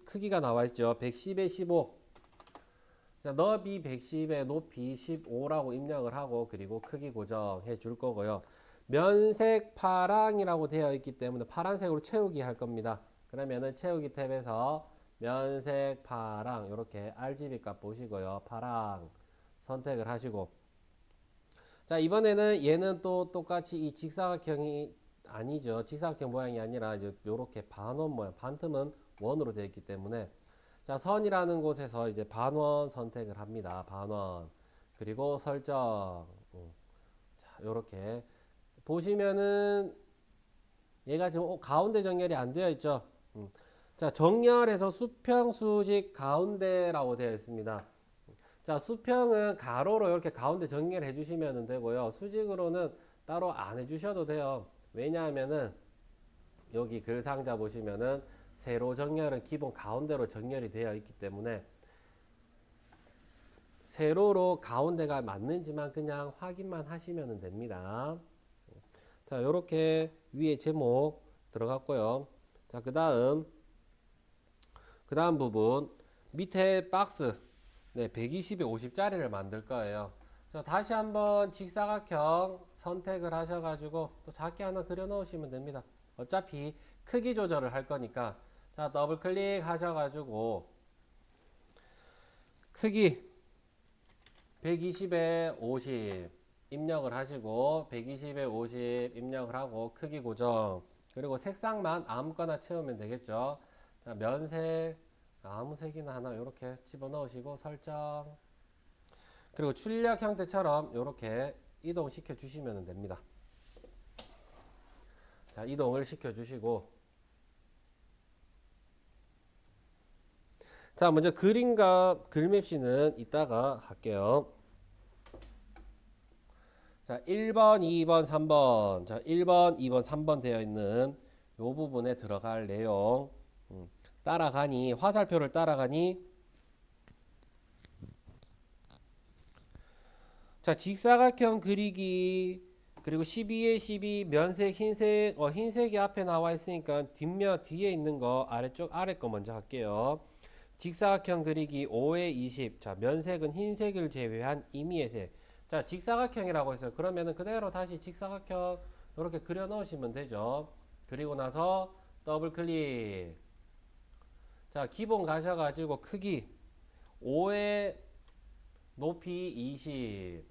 크기가 나와 있죠. 110에 15. 자, 너비 110에 높이 15라고 입력을 하고 그리고 크기 고정해 줄 거고요. 면색 파랑이라고 되어 있기 때문에 파란색으로 채우기 할 겁니다. 그러면은 채우기 탭에서 면색 파랑 이렇게 RGB 값 보시고요. 파랑 선택을 하시고 자, 이번에는 얘는 또 똑같이 이 직사각형이 아니죠. 직사각형 모양이 아니라 이제 요렇게 반원 모양, 반틈은 원으로 되어 있기 때문에 자, 선이라는 곳에서 이제 반원 선택을 합니다. 반원. 그리고 설정. 자, 요렇게 보시면은 얘가 지금 가운데 정렬이 안 되어 있죠. 자, 정렬해서 수평, 수직, 가운데라고 되어 있습니다. 자, 수평은 가로로 이렇게 가운데 정렬해 주시면 되고요. 수직으로는 따로 안 해주셔도 돼요. 왜냐하면은 여기 글 상자 보시면은 세로 정렬은 기본 가운데로 정렬이 되어 있기 때문에 세로로 가운데가 맞는지만 그냥 확인만 하시면 됩니다. 자, 이렇게 위에 제목 들어갔고요. 자, 그 다음 부분 밑에 박스 네, 120에 50짜리를 만들 거예요. 자, 다시 한번 직사각형 선택을 하셔가지고 또 작게 하나 그려 넣으시면 됩니다. 어차피 크기 조절을 할 거니까 자, 더블 클릭 하셔가지고 크기 120에 50 입력을 하시고 120에 50 입력을 하고 크기 고정 그리고 색상만 아무거나 채우면 되겠죠. 자, 면색 아무 색이나 하나 이렇게 집어넣으시고 설정 그리고 출력 형태처럼 이렇게 이동시켜 주시면 됩니다. 자, 이동을 시켜 주시고 자, 먼저 그림과 글맵시는 이따가 할게요. 자, 1번, 2번, 3번. 자, 1번, 2번, 3번 되어 있는 요 부분에 들어갈 내용 따라가니 화살표를 따라가니 자, 직사각형 그리기 그리고 12에 12 면색 흰색 흰색이 앞에 나와 있으니까 뒷면 뒤에 있는 거 아래쪽 아래 거 먼저 할게요. 직사각형 그리기 5에 20. 자, 면색은 흰색을 제외한 임의의 색. 자, 직사각형이라고 했어요. 그러면은 그대로 다시 직사각형 이렇게 그려 넣으시면 되죠. 그리고 나서 더블 클릭. 자, 기본 가셔가지고 크기 5에 높이 20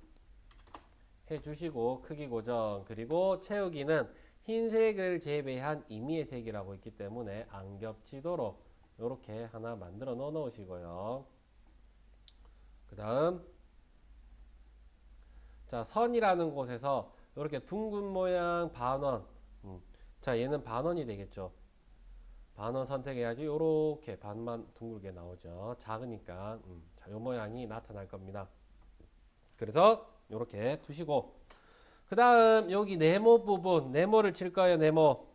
해주시고 크기 고정 그리고 채우기는 흰색을 제외한 임의의 색이라고 있기 때문에 안 겹치도록 이렇게 하나 만들어 놓으시고요. 그 다음 자, 선이라는 곳에서 이렇게 둥근 모양 반원 자, 얘는 반원이 되겠죠. 반원 선택해야지 이렇게 반만 둥글게 나오죠. 작으니까 자, 요 모양이 나타날 겁니다. 그래서 이렇게 두시고 그 다음 여기 네모 부분 네모를 칠 거예요. 네모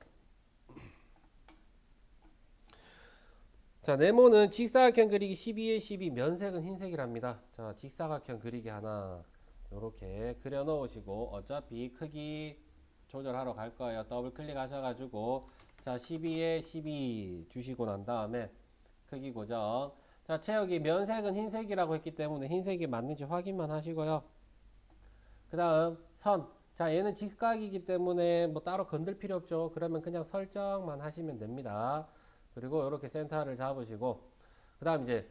자, 네모는 직사각형 그리기 12에 12 면색은 흰색이랍니다. 자, 직사각형 그리기 하나 이렇게 그려 놓으시고 어차피 크기 조절하러 갈 거예요. 더블 클릭 하셔가지고 자, 12에 12 주시고 난 다음에 크기 고정. 자, 채우기 면색은 흰색이라고 했기 때문에 흰색이 맞는지 확인만 하시고요. 그 다음 선. 자, 얘는 직각이기 때문에 뭐 따로 건들 필요 없죠. 그러면 그냥 설정만 하시면 됩니다. 그리고 이렇게 센터를 잡으시고 그 다음 이제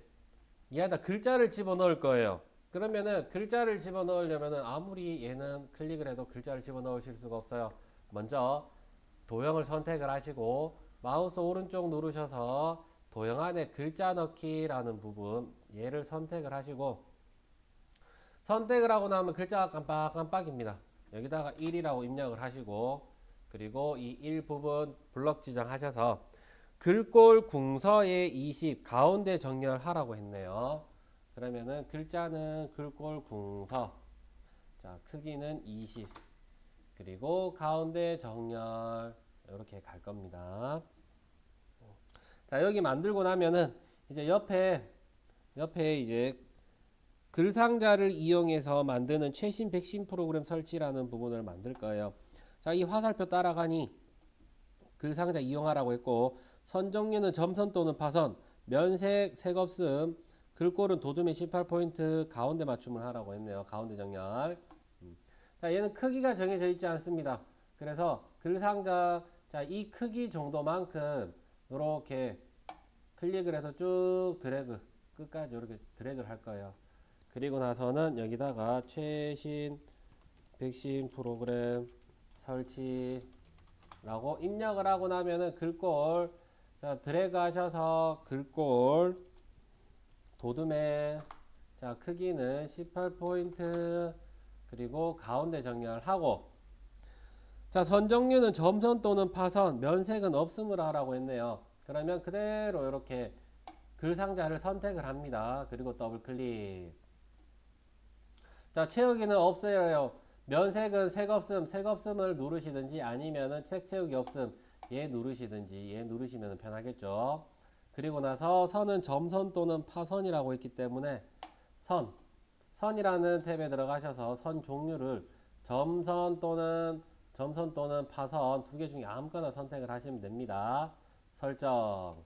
이 안에 글자를 집어넣을 거예요. 그러면은 글자를 집어넣으려면은 아무리 얘는 클릭을 해도 글자를 집어넣으실 수가 없어요. 먼저 도형을 선택을 하시고 마우스 오른쪽 누르셔서 도형 안에 글자 넣기라는 부분 얘를 선택을 하시고 선택을 하고 나면 글자가 깜빡깜빡입니다. 여기다가 1이라고 입력을 하시고 그리고 이 1 부분 블럭 지정하셔서 글꼴 궁서에 20 가운데 정렬하라고 했네요. 그러면은 글자는 글꼴 궁서. 자, 크기는 20. 그리고 가운데 정렬 이렇게 갈 겁니다. 자, 여기 만들고 나면은 이제 옆에 이제 글상자를 이용해서 만드는 최신 백신 프로그램 설치라는 부분을 만들 거예요. 자, 이 화살표 따라가니 글상자 이용하라고 했고, 선 종류는 점선 또는 파선, 면색, 색없음, 글꼴은 도둠의 18포인트 가운데 맞춤을 하라고 했네요. 가운데 정렬. 자, 얘는 크기가 정해져 있지 않습니다. 그래서 글상자, 자, 이 크기 정도만큼 이렇게 클릭을 해서 쭉 드래그, 끝까지 이렇게 드래그를 할 거예요. 그리고 나서는 여기다가 최신 백신 프로그램 설치라고 입력을 하고 나면은 글꼴, 자, 드래그 하셔서 글꼴, 도둠의, 자, 크기는 18포인트, 그리고 가운데 정렬하고, 자, 선 종류는 점선 또는 파선, 면색은 없음으로 하라고 했네요. 그러면 그대로 이렇게 글상자를 선택을 합니다. 그리고 더블 클릭. 자, 채우기는 없어요. 면색은 색없음을 누르시든지 아니면은 책 채우기 없음 얘 누르시든지 얘 누르시면 편하겠죠. 그리고 나서 선은 점선 또는 파선이라고 했기 때문에 선이라는 탭에 들어가셔서 선 종류를 점선 또는 파선 두 개 중에 아무거나 선택을 하시면 됩니다. 설정.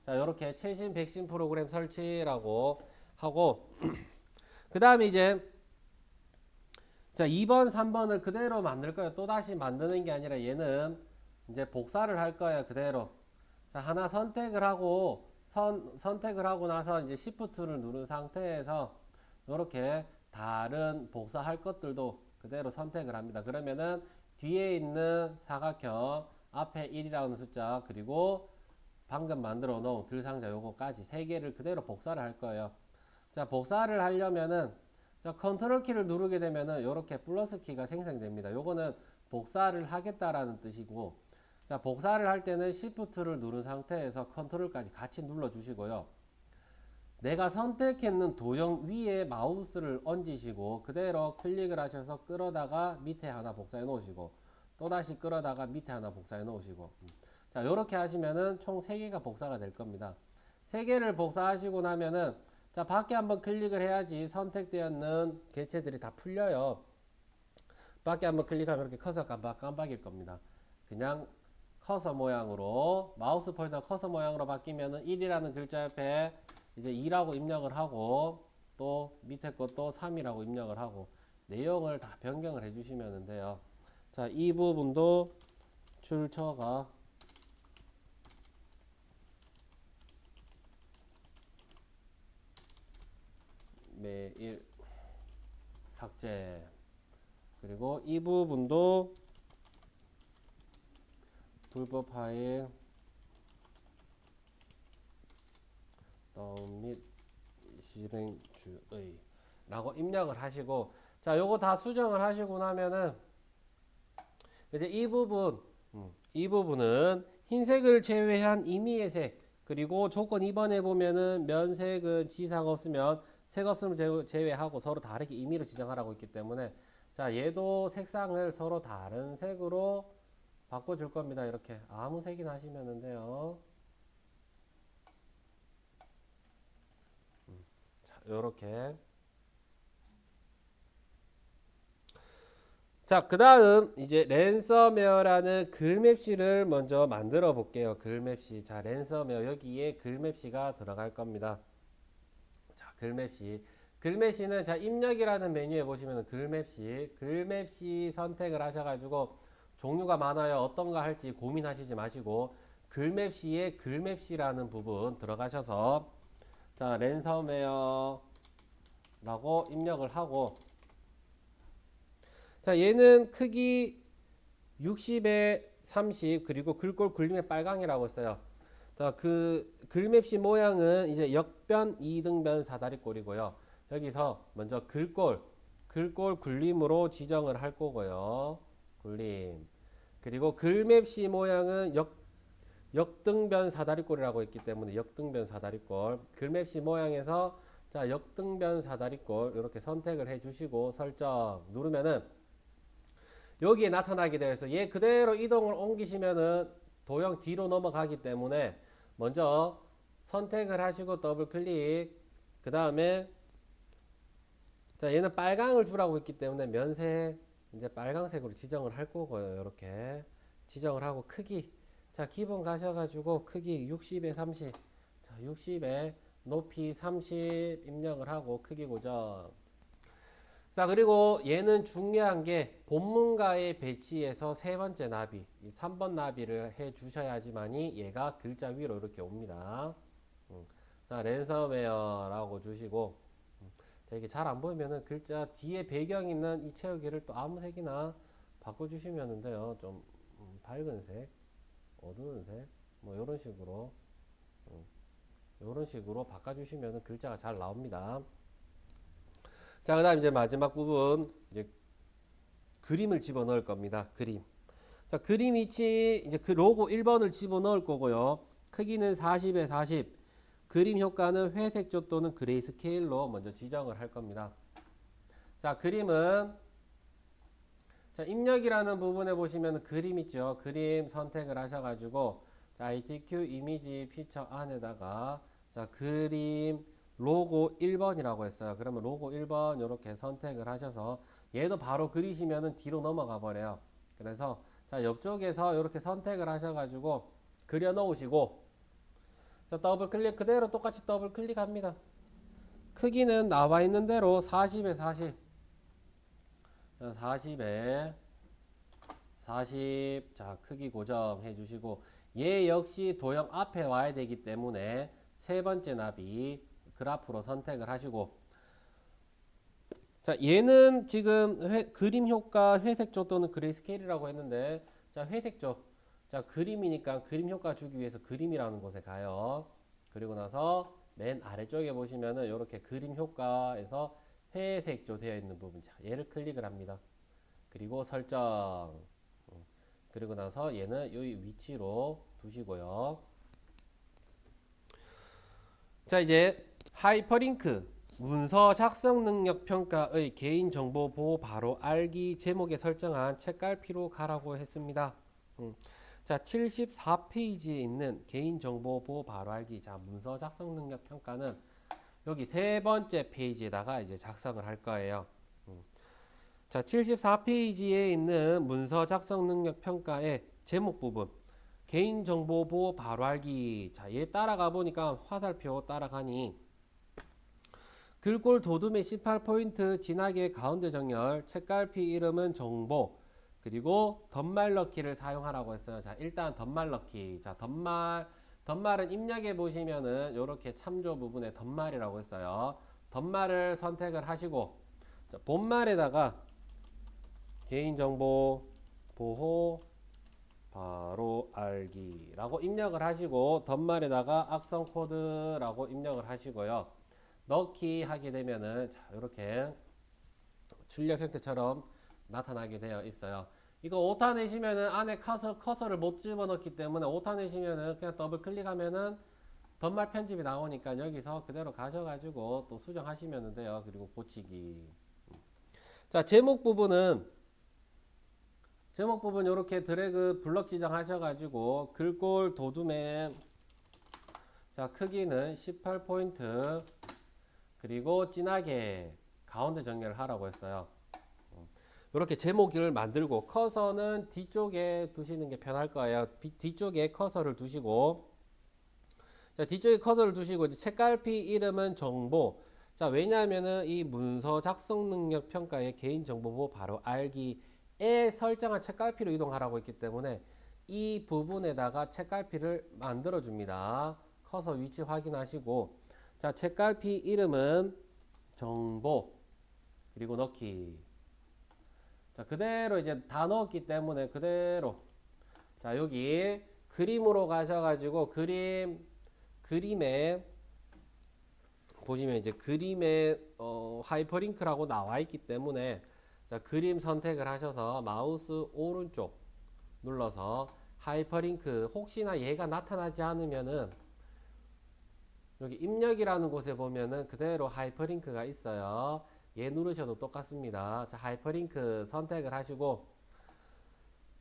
자, 이렇게 최신 백신 프로그램 설치라고 하고, 그 다음에 이제 자, 2번, 3번을 그대로 만들 거예요. 또 다시 만드는 게 아니라 얘는 이제 복사를 할 거예요. 그대로. 자, 하나 선택을 하고 선택을 하고 나서 이제 Shift를 누른 상태에서 이렇게 다른 복사할 것들도 그대로 선택을 합니다. 그러면은 뒤에 있는 사각형 앞에 1이라는 숫자 그리고 방금 만들어 놓은 글상자 요거까지 세 개를 그대로 복사를 할 거예요. 자, 복사를 하려면은 자, 컨트롤 키를 누르게 되면은 이렇게 플러스 키가 생성됩니다. 요거는 복사를 하겠다라는 뜻이고, 자, 복사를 할 때는 Shift를 누른 상태에서 컨트롤까지 같이 눌러 주시고요. 내가 선택했는 도형 위에 마우스를 얹으시고 그대로 클릭을 하셔서 끌어다가 밑에 하나 복사해 놓으시고 또다시 끌어다가 밑에 하나 복사해 놓으시고, 자, 요렇게 하시면은 총 3개가 복사가 될 겁니다. 3개를 복사하시고 나면은 자, 밖에 한번 클릭을 해야지 선택되었는 개체들이 다 풀려요. 밖에 한번 클릭하면 이렇게 커서 깜빡일 겁니다. 그냥 커서 모양으로 마우스 포인터 커서 모양으로 바뀌면은 1이라는 글자 옆에 이제 2라고 입력을 하고 또 밑에 것도 3이라고 입력을 하고 내용을 다 변경을 해 주시면 돼요. 자, 이 부분도 출처가 매일 삭제, 그리고 이 부분도 불법 파일 다운 및 실행주의 라고 입력을 하시고, 자, 요거 다 수정을 하시고 나면은 이제 이 부분은 흰색을 제외한 임의의 색, 그리고 조건 2번에 보면은 면색은 지사가 없으면 색 없음을 제외하고 서로 다르게 임의로 지정하라고 있기 때문에 자, 얘도 색상을 서로 다른 색으로 바꿔줄 겁니다. 이렇게 아무 색이나 하시면 돼요. 자, 요렇게. 자, 그 다음 이제 랜섬웨어라는 글맵시를 먼저 만들어 볼게요. 글맵시. 자, 랜섬웨어 여기에 글맵시가 들어갈 겁니다. 자, 글맵시는 자, 입력이라는 메뉴에 보시면 글맵시 선택을 하셔가지고 종류가 많아요. 어떤 거 할지 고민하시지 마시고 글맵시에 글맵시라는 부분 들어가셔서 자, 랜섬웨어라고 입력을 하고, 자, 얘는 크기 60에 30 그리고 글꼴 굴림의 빨강이라고 했어요. 자, 그 글맵시 모양은 이제 역변 2등변 사다리꼴이고요. 여기서 먼저 글꼴 굴림으로 지정을 할 거고요. 굴림. 그리고 글맵시 모양은 역등변 사다리꼴이라고 있기 때문에 역등변 사다리꼴 글맵시 모양에서 자 역등변 사다리꼴 이렇게 선택을 해주시고 설정 누르면은 여기에 나타나게 되어서 얘 그대로 이동을 옮기시면은 도형 뒤로 넘어가기 때문에 먼저 선택을 하시고 더블 클릭 그 다음에 자 얘는 빨강을 주라고 했기 때문에 면색 이제 빨강색으로 지정을 할 거고요. 이렇게 지정을 하고 크기 자 기본 가셔가지고 크기 60에 30 자 60에 높이 30 입력을 하고 크기 고정 자 그리고 얘는 중요한 게 본문가의 배치에서 세 번째 나비 이 3번 나비를 해 주셔야지만이 얘가 글자 위로 이렇게 옵니다. 자 랜섬웨어라고 주시고 자, 이게 잘 안 보이면은 글자 뒤에 배경 있는 이 채우기를 또 아무 색이나 바꿔주시면 돼요. 좀 밝은 색, 어두운 색, 뭐 이런 식으로 이런 식으로 바꿔주시면 글자가 잘 나옵니다. 자, 그다음 이제 마지막 부분 이제 그림을 집어 넣을 겁니다. 그림. 자, 그림 위치 이제 그 로고 1번을 집어 넣을 거고요. 크기는 40에 40. 그림 효과는 회색조 또는 그레이스케일로 먼저 지정을 할 겁니다. 자, 그림은 자, 입력이라는 부분에 보시면 그림 있죠. 그림 선택을 하셔가지고 자, ITQ 이미지 피처 안에다가 자, 그림 로고 1번이라고 했어요. 그러면 로고 1번 이렇게 선택을 하셔서 얘도 바로 그리시면은 뒤로 넘어가 버려요. 그래서 자, 옆쪽에서 이렇게 선택을 하셔가지고 그려 놓으시고 자, 더블 클릭 그대로 똑같이 더블 클릭합니다. 크기는 나와 있는 대로 40에 40 40에 40 자, 크기 고정해 주시고 얘 역시 도형 앞에 와야 되기 때문에 세 번째 나비 그래프로 선택을 하시고 자, 얘는 지금 그림 효과 회색조 또는 그레이스케일이라고 했는데 자, 회색조 자, 그림이니까 그림 효과 주기 위해서 그림이라는 곳에 가요. 그리고 나서 맨 아래쪽에 보시면은 이렇게 그림 효과에서 회색조 되어 있는 부분 자, 얘를 클릭을 합니다. 그리고 설정 그리고 나서 얘는 여기 위치로 두시고요. 자, 이제 하이퍼링크 문서 작성 능력 평가의 개인정보 보호 바로 알기 제목에 설정한 책갈피로 가라고 했습니다. 자, 74페이지에 있는 개인정보 보호 바로 알기 자, 문서 작성 능력 평가는 여기 세 번째 페이지에다가 이제 작성을 할 거예요. 자, 74페이지에 있는 문서 작성 능력 평가의 제목 부분 개인정보 보호 바로 알기 자, 얘 따라가 보니까 화살표 따라가니 글꼴 도둠의 18포인트 진하게 가운데 정렬 책갈피 이름은 정보 그리고 덧말 넣기를 사용하라고 했어요. 자, 일단 덧말 넣기 자, 덧말은 입력해 보시면은 이렇게 참조 부분에 덧말이라고 했어요. 덧말을 선택을 하시고 자, 본말에다가 개인정보 보호 바로 알기라고 입력을 하시고 덧말에다가 악성 코드라고 입력을 하시고요. 넣기 하게 되면은 자, 이렇게 출력 형태처럼 나타나게 되어 있어요. 이거 오타 내시면은 안에 커서를 못 집어넣기 때문에 오타 내시면은 그냥 더블 클릭하면은 덧말 편집이 나오니까 여기서 그대로 가셔가지고 또 수정하시면 돼요. 그리고 고치기. 자, 제목 부분 이렇게 드래그 블럭 지정하셔가지고 글꼴 도둠의 자, 크기는 18포인트 그리고 진하게 가운데 정렬을 하라고 했어요. 이렇게 제목을 만들고 커서는 뒤쪽에 두시는 게 편할 거예요. 뒤쪽에 커서를 두시고 자, 뒤쪽에 커서를 두시고 이제 책갈피 이름은 정보 자, 왜냐하면은 이 문서 작성 능력 평가의 개인정보 보호 바로 알기에 설정한 책갈피로 이동하라고 했기 때문에 이 부분에다가 책갈피를 만들어 줍니다. 커서 위치 확인하시고 자, 책갈피 이름은 정보 그리고 넣기 자, 그대로 이제 다 넣었기 때문에 그대로 자, 여기 그림으로 가셔가지고 그림에 보시면 이제 그림에 하이퍼링크라고 나와 있기 때문에 자, 그림 선택을 하셔서 마우스 오른쪽 눌러서 하이퍼링크 혹시나 얘가 나타나지 않으면은 여기 입력이라는 곳에 보면은 그대로 하이퍼링크가 있어요. 얘 누르셔도 똑같습니다. 자, 하이퍼링크 선택을 하시고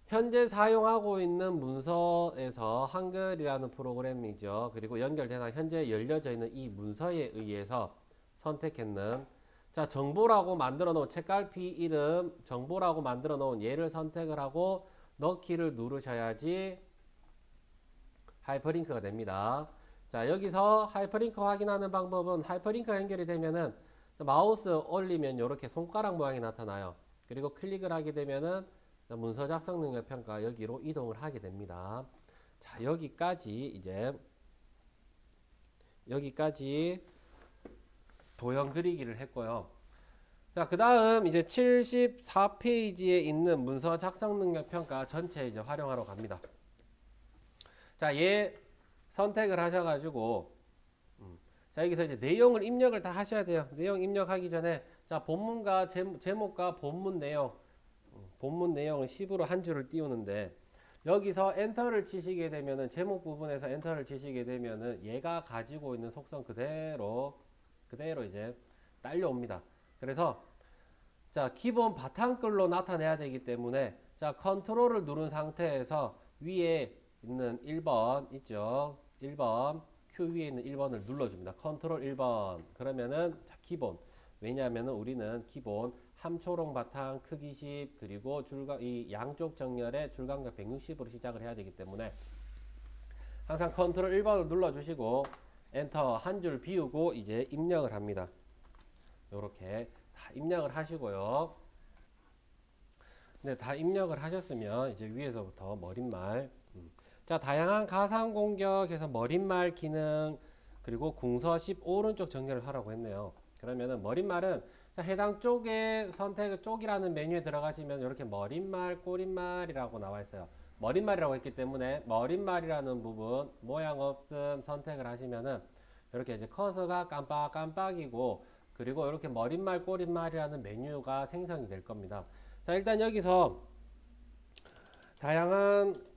현재 사용하고 있는 문서에서 한글이라는 프로그램이죠. 그리고 연결되나 현재 열려져 있는 이 문서에 의해서 선택했는 자, 정보라고 만들어 놓은 책갈피 이름 정보라고 만들어 놓은 얘를 선택을 하고 넣기를 누르셔야지 하이퍼링크가 됩니다. 자, 여기서 하이퍼링크 확인하는 방법은 하이퍼링크 연결이 되면은 마우스 올리면 이렇게 손가락 모양이 나타나요. 그리고 클릭을 하게 되면은 문서 작성 능력 평가 여기로 이동을 하게 됩니다. 자, 여기까지 도형 그리기를 했고요. 자, 그 다음 이제 74페이지에 있는 문서 작성 능력 평가 전체 이제 활용하러 갑니다. 자, 얘 선택을 하셔가지고, 자, 여기서 이제 내용을 입력을 다 하셔야 돼요. 내용 입력하기 전에, 자, 본문과 제목과 본문 내용, 본문 내용을 10으로 한 줄을 띄우는데, 여기서 엔터를 치시게 되면은, 제목 부분에서 엔터를 치시게 되면은, 얘가 가지고 있는 속성 그대로 이제 딸려옵니다. 그래서, 자, 기본 바탕글로 나타내야 되기 때문에, 자, 컨트롤을 누른 상태에서 위에 있는 1번 있죠. 1번 Q 위에 있는 1번을 눌러줍니다. 컨트롤 1번 그러면은 자, 기본 왜냐하면은 우리는 기본 함초롱 바탕 크기 10 그리고 이 양쪽 정렬에 줄간격 160으로 시작을 해야 되기 때문에 항상 컨트롤 1번을 눌러주시고 엔터 한 줄 비우고 이제 입력을 합니다. 요렇게 다 입력을 하시고요. 네, 다 입력을 하셨으면 이제 위에서부터 머릿말 자, 다양한 가상 공격에서 머릿말 기능 그리고 궁서 10 오른쪽 정렬을 하라고 했네요. 그러면은 머릿말은 자, 해당 쪽에 선택 쪽이라는 메뉴에 들어가시면 이렇게 머릿말, 꼬릿말이라고 나와 있어요. 머릿말이라고 했기 때문에 머릿말이라는 부분 모양 없음 선택을 하시면은 이렇게 이제 커서가 깜빡깜빡이고 그리고 이렇게 머릿말, 꼬릿말이라는 메뉴가 생성이 될 겁니다. 자, 일단 여기서 다양한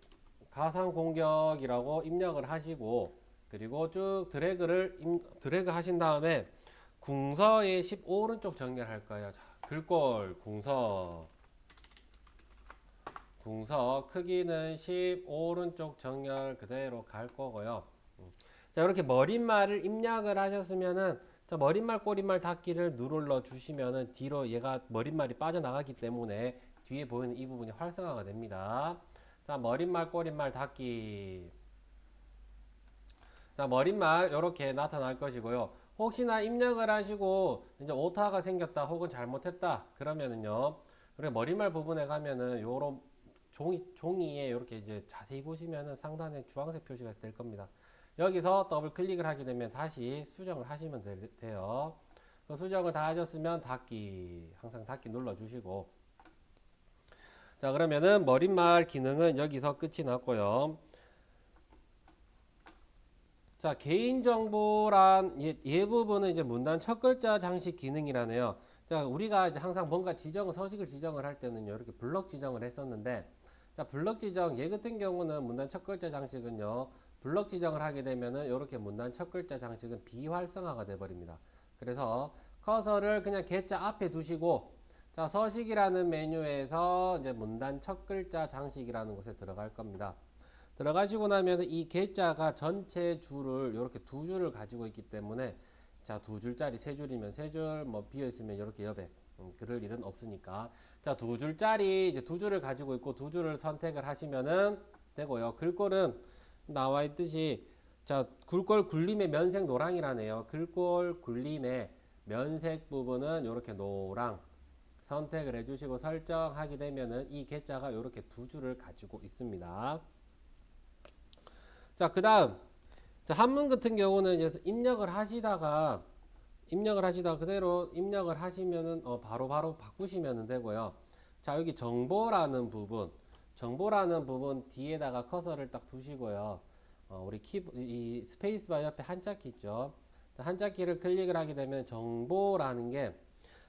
가상 공격이라고 입력을 하시고 그리고 쭉 드래그 하신 다음에 궁서의 10 오른쪽 정렬할 거예요. 자, 글꼴 궁서 크기는 10 오른쪽 정렬 그대로 갈 거고요. 자, 이렇게 머릿말을 입력을 하셨으면은 자, 머릿말 꼬릿말 닫기를 눌러 주시면은 뒤로 얘가 머릿말이 빠져나가기 때문에 뒤에 보이는 이 부분이 활성화가 됩니다. 자, 머릿말, 꼬릿말 닫기. 자, 머릿말 이렇게 나타날 것이고요. 혹시나 입력을 하시고 이제 오타가 생겼다 혹은 잘못했다 그러면은요. 그리고 머릿말 부분에 가면은 요런 종이에 이렇게 이제 자세히 보시면은 상단에 주황색 표시가 될 겁니다. 여기서 더블 클릭을 하게 되면 다시 수정을 하시면 돼요. 수정을 다 하셨으면 닫기. 항상 닫기 눌러 주시고 자, 그러면은 머릿말 기능은 여기서 끝이 났고요. 자, 개인정보란 얘 부분은 이제 문단 첫 글자 장식 기능이라네요. 자, 우리가 이제 항상 뭔가 서식을 지정을 할 때는요, 이렇게 블럭 지정을 했었는데, 자, 블럭 지정, 얘 같은 경우는 문단 첫 글자 장식은요, 블럭 지정을 하게 되면은 이렇게 문단 첫 글자 장식은 비활성화가 돼 버립니다. 그래서 커서를 그냥 개자 앞에 두시고, 자, 서식이라는 메뉴에서 이제 문단 첫 글자 장식이라는 곳에 들어갈 겁니다. 들어가시고 나면 이 개자가 전체 줄을 이렇게 두 줄을 가지고 있기 때문에 자, 두 줄짜리 세 줄이면 세 줄, 뭐 비어 있으면 이렇게 옆에 그럴 일은 없으니까 자, 두 줄짜리 이제 두 줄을 가지고 있고 두 줄을 선택을 하시면은 되고요. 글꼴은 나와 있듯이 자, 글꼴 굴림의 면색 노랑이라네요. 글꼴 굴림의 면색 부분은 이렇게 노랑 선택을 해주시고 설정하게 되면은 이 개자가 이렇게 두 줄을 가지고 있습니다. 자, 그 다음 한문 같은 경우는 이제 입력을 하시다가 그대로 입력을 하시면은 바로 바꾸시면 되고요. 자, 여기 정보라는 부분 뒤에다가 커서를 딱 두시고요. 우리 이 스페이스바 옆에 한자키 있죠. 자, 한자키를 클릭을 하게 되면 정보라는 게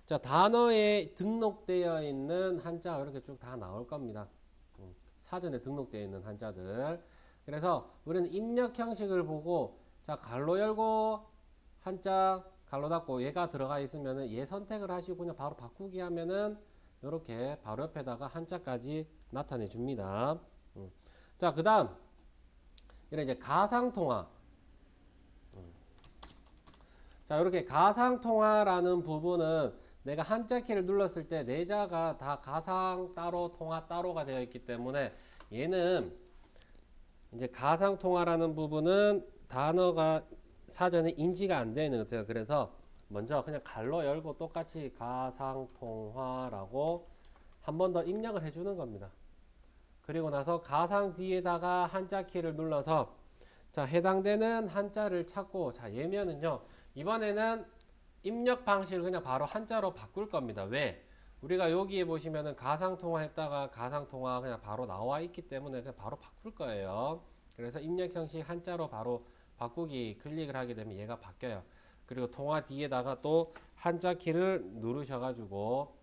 자, 단어에 등록되어 있는 한자가 이렇게 쭉 다 나올 겁니다. 사전에 등록되어 있는 한자들. 그래서 우리는 입력 형식을 보고 자 갈로 열고 한자 갈로 닫고 얘가 들어가 있으면은 얘 선택을 하시고 그냥 바로 바꾸기 하면은 이렇게 바로 옆에다가 한자까지 나타내 줍니다. 자, 그다음 이런 이제 가상통화. 자, 이렇게 가상통화라는 부분은 내가 한자 키를 눌렀을 때 내자가 다 가상 따로 통화 따로가 되어 있기 때문에 얘는 이제 가상통화라는 부분은 단어가 사전에 인지가 안 되어 있는 것 같아요. 그래서 먼저 그냥 갈로 열고 똑같이 가상통화라고 한 번 더 입력을 해주는 겁니다. 그리고 나서 가상 뒤에다가 한자 키를 눌러서 자 해당되는 한자를 찾고 자 얘면은요 이번에는 입력 방식을 그냥 바로 한자로 바꿀 겁니다. 왜? 우리가 여기에 보시면은 가상통화 했다가 가상통화 그냥 바로 나와 있기 때문에 그냥 바로 바꿀 거예요. 그래서 입력 형식 한자로 바로 바꾸기 클릭을 하게 되면 얘가 바뀌어요. 그리고 통화 뒤에다가 또 한자 키를 누르셔가지고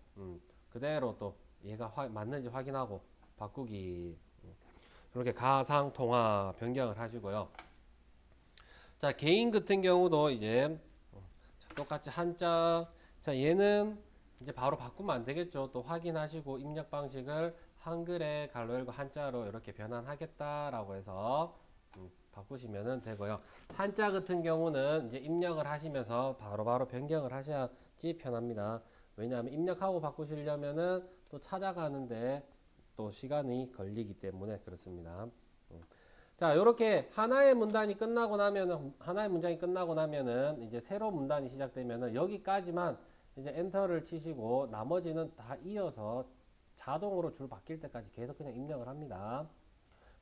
그대로 또 얘가 맞는지 확인하고 바꾸기. 이렇게 가상통화 변경을 하시고요. 자 개인 같은 경우도 이제 똑같이 한자 자 얘는 이제 바로 바꾸면 안 되겠죠. 또 확인하시고 입력 방식을 한글에 갈로 열고 한자로 이렇게 변환하겠다라고 해서 바꾸시면 되고요. 한자 같은 경우는 이제 입력을 하시면서 바로바로 변경을 하셔야지 편합니다. 왜냐하면 입력하고 바꾸시려면은 또 찾아가는데 또 시간이 걸리기 때문에 그렇습니다. 자, 이렇게 하나의 문장이 끝나고 나면은 이제 새로운 문단이 시작되면은 여기까지만 이제 엔터를 치시고 나머지는 다 이어서 자동으로 줄 바뀔 때까지 계속 그냥 입력을 합니다.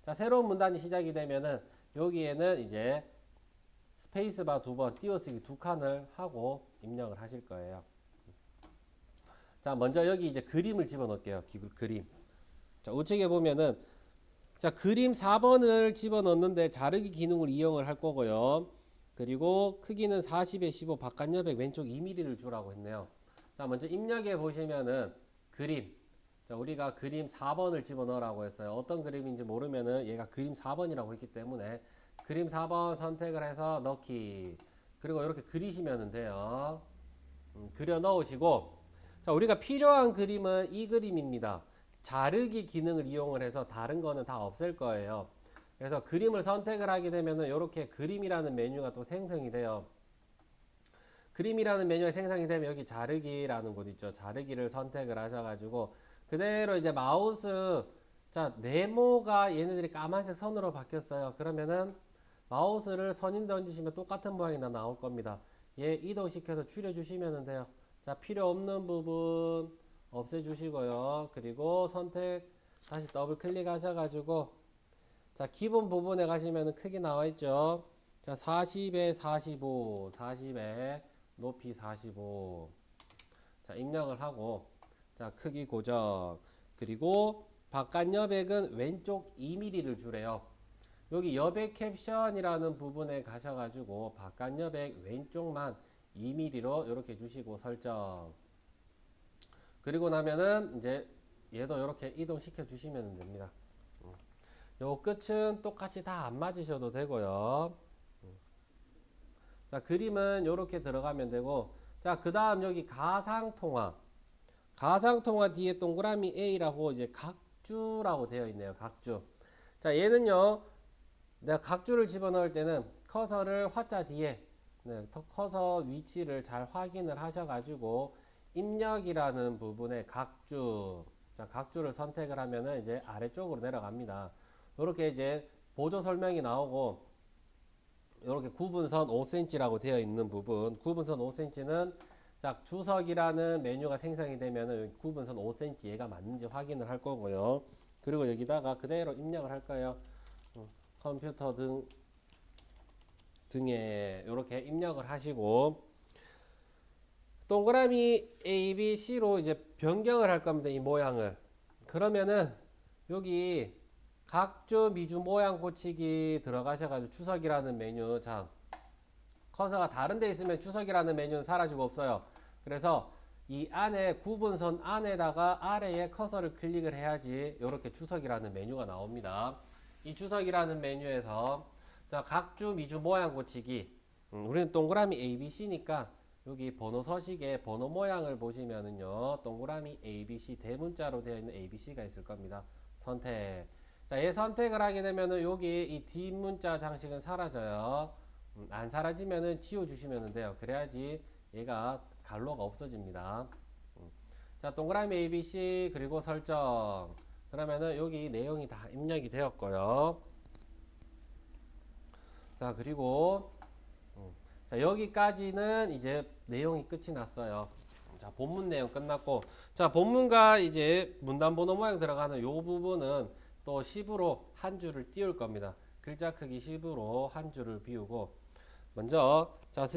자, 새로운 문단이 시작이 되면은 여기에는 이제 스페이스바 2번 띄어쓰기 2칸을 하고 입력을 하실 거예요. 자, 먼저 여기 이제 그림을 집어넣을게요. 그림. 자, 우측에 보면은 자, 그림 4번을 집어넣는데 자르기 기능을 이용을 할 거고요. 그리고 크기는 40에 15 바깥여백 왼쪽 2mm를 주라고 했네요. 자, 먼저 입력해 보시면은 그림. 자, 우리가 그림 4번을 집어넣으라고 했어요. 어떤 그림인지 모르면은 얘가 그림 4번이라고 했기 때문에 그림 4번 선택을 해서 넣기. 그리고 이렇게 그리시면 돼요. 그려 넣으시고 자, 우리가 필요한 그림은 이 그림입니다. 자르기 기능을 이용을 해서 다른 거는 다 없앨 거예요. 그래서 그림을 선택을 하게 되면은 이렇게 그림이라는 메뉴가 또 생성이 돼요. 그림이라는 메뉴가 생성이 되면 여기 자르기라는 곳 있죠. 자르기를 선택을 하셔가지고 그대로 이제 마우스 자 네모가 얘네들이 까만색 선으로 바뀌었어요. 그러면은 마우스를 선인대 얹으시면 똑같은 모양이 나올 겁니다. 얘 이동시켜서 줄여주시면 돼요. 자 필요 없는 부분 없애주시고요. 그리고 선택 다시 더블 클릭 하셔가지고 자 기본 부분에 가시면 크기 나와 있죠. 자 40에 45 40에 높이 45 자 입력을 하고 자 크기 고정 그리고 바깥 여백은 왼쪽 2mm를 주래요. 여기 여백 캡션이라는 부분에 가셔가지고 바깥 여백 왼쪽만 2mm로 이렇게 주시고 설정. 그리고 나면은 이제 얘도 이렇게 이동시켜 주시면 됩니다. 요 끝은 똑같이 다 안 맞으셔도 되고요. 자 그림은 이렇게 들어가면 되고 자 그 다음 여기 가상통화 가상통화 뒤에 동그라미 A라고 이제 각주라고 되어 있네요. 각주. 자 얘는요 내가 각주를 집어넣을 때는 커서를 화자 뒤에 커서 위치를 잘 확인을 하셔가지고 입력이라는 부분에 각주 자 각주를 선택을 하면은 이제 아래쪽으로 내려갑니다. 이렇게 이제 보조 설명이 나오고 이렇게 구분선 5cm라고 되어 있는 부분 구분선 5cm는 자 주석이라는 메뉴가 생성이 되면은 구분선 5cm 얘가 맞는지 확인을 할 거고요. 그리고 여기다가 그대로 입력을 할 거예요. 컴퓨터 등에 이렇게 입력을 하시고 동그라미 A, B, C로 이제 변경을 할 겁니다. 이 모양을. 그러면은 여기 각주 미주 모양 고치기 들어가셔가지고 주석이라는 메뉴 자 커서가 다른 데 있으면 주석이라는 메뉴는 사라지고 없어요. 그래서 이 안에 구분선 안에다가 아래에 커서를 클릭을 해야지 이렇게 주석이라는 메뉴가 나옵니다. 이 주석이라는 메뉴에서 자, 각주 미주 모양 고치기. 우리는 동그라미 ABC니까 여기 번호 서식에 번호 모양을 보시면은요 동그라미 ABC 대문자로 되어 있는 ABC가 있을 겁니다. 선택. 자, 얘 선택을 하게 되면은 여기 이 뒷문자 장식은 사라져요. 안 사라지면은 지워주시면 돼요. 그래야지 얘가 갈로가 없어집니다. 자, 동그라미 ABC 그리고 설정. 그러면은 여기 내용이 다 입력이 되었고요. 자, 그리고 자, 여기까지는 이제 내용이 끝이 났어요. 자, 본문 내용 끝났고, 자, 본문과 이제 문단 번호 모양 들어가는 요 부분은 또 10으로 한 줄을 띄울 겁니다. 글자 크기 10으로 한 줄을 비우고, 먼저 자,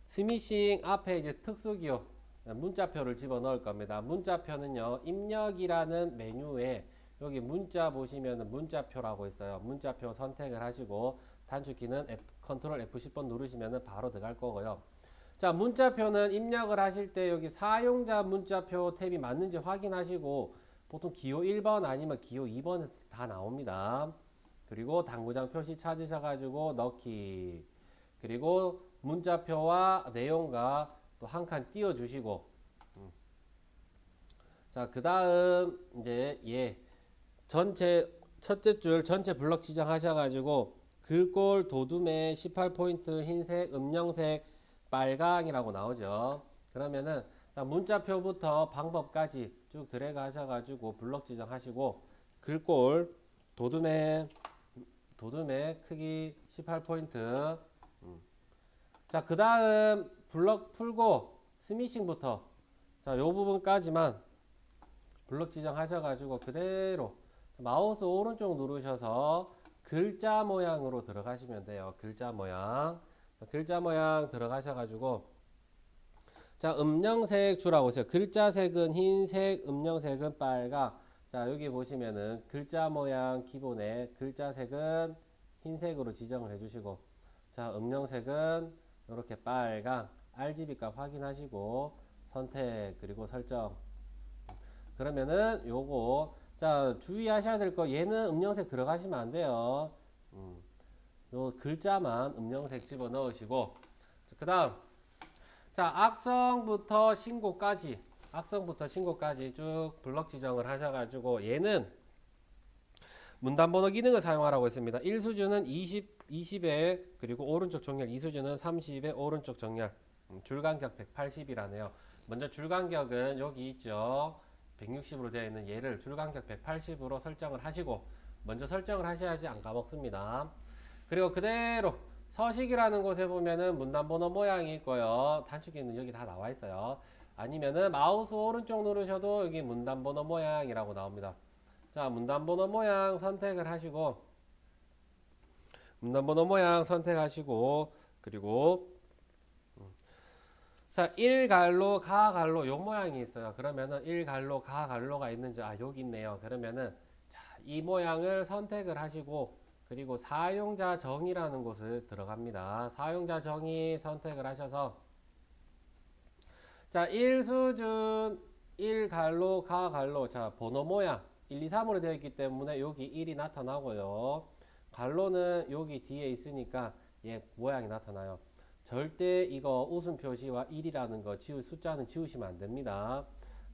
스미싱 앞에 이제 특수기호 문자표를 집어 넣을 겁니다. 문자표는요, 입력이라는 메뉴에 여기 문자 보시면은 문자표라고 있어요. 문자표 선택을 하시고 단축키는 컨트롤 F10번 누르시면 바로 들어갈 거고요. 자, 문자표는 입력을 하실 때 여기 사용자 문자표 탭이 맞는지 확인하시고 보통 기호 1번 아니면 기호 2번 다 나옵니다. 그리고 당구장 표시 찾으셔가지고 넣기. 그리고 문자표와 내용과 또 한 칸 띄워주시고. 자, 그 다음 이제 전체 첫째 줄 전체 블럭 지정하셔가지고 글꼴 도둠에 18포인트 흰색, 음영색, 빨강이라고 나오죠. 그러면은 문자표부터 방법까지 쭉 드래그 하셔가지고 블럭 지정하시고 글꼴 도둠에 크기 18포인트. 자, 그 다음 블럭 풀고 스미싱부터 자, 요 부분까지만 블럭 지정하셔가지고 그대로 마우스 오른쪽 누르셔서 글자 모양으로 들어가시면 돼요. 글자 모양. 글자 모양 들어가셔가지고 자, 음영색 주라고 있어요. 글자 색은 흰색, 음영색은 빨강. 자, 여기 보시면은 글자 모양 기본에 글자 색은 흰색으로 지정을 해주시고 자, 음영색은 이렇게 빨강. RGB 값 확인하시고 선택 그리고 설정. 그러면은 요거 자, 주의하셔야 될 거 얘는 음영색 들어가시면 안 돼요. 요 글자만 음영색 집어 넣으시고 그 다음 자, 악성부터 신고까지 쭉 블럭 지정을 하셔가지고 얘는 문단번호 기능을 사용하라고 했습니다. 1수준은 20에 그리고 오른쪽 정렬, 2수준은 30에 오른쪽 정렬. 줄간격 180이라네요. 먼저 줄간격은 여기 있죠. 160으로 되어 있는 얘를 줄간격 180으로 설정을 하시고 먼저 설정을 하셔야지 안 까먹습니다. 그리고 그대로 서식이라는 곳에 보면은 문단번호 모양이 있고요. 단축키는 여기 다 나와 있어요. 아니면은 마우스 오른쪽 누르셔도 여기 문단번호 모양이라고 나옵니다. 자, 문단번호 모양 선택을 하시고 문단번호 모양 선택하시고 그리고 자, 1갈로 가갈로 요 모양이 있어요. 그러면은 1갈로 가갈로가 있는지 여기 있네요. 그러면은 자, 이 모양을 선택을 하시고 그리고 사용자 정의라는 곳을 들어갑니다. 사용자 정의 선택을 하셔서 자, 1수준 1갈로 가갈로 자, 번호 모양 1, 2, 3으로 되어 있기 때문에 여기 1이 나타나고요. 갈로는 여기 뒤에 있으니까 얘 모양이 나타나요. 절대 이거 웃음 표시와 1이라는 거 숫자는 지우시면 안 됩니다.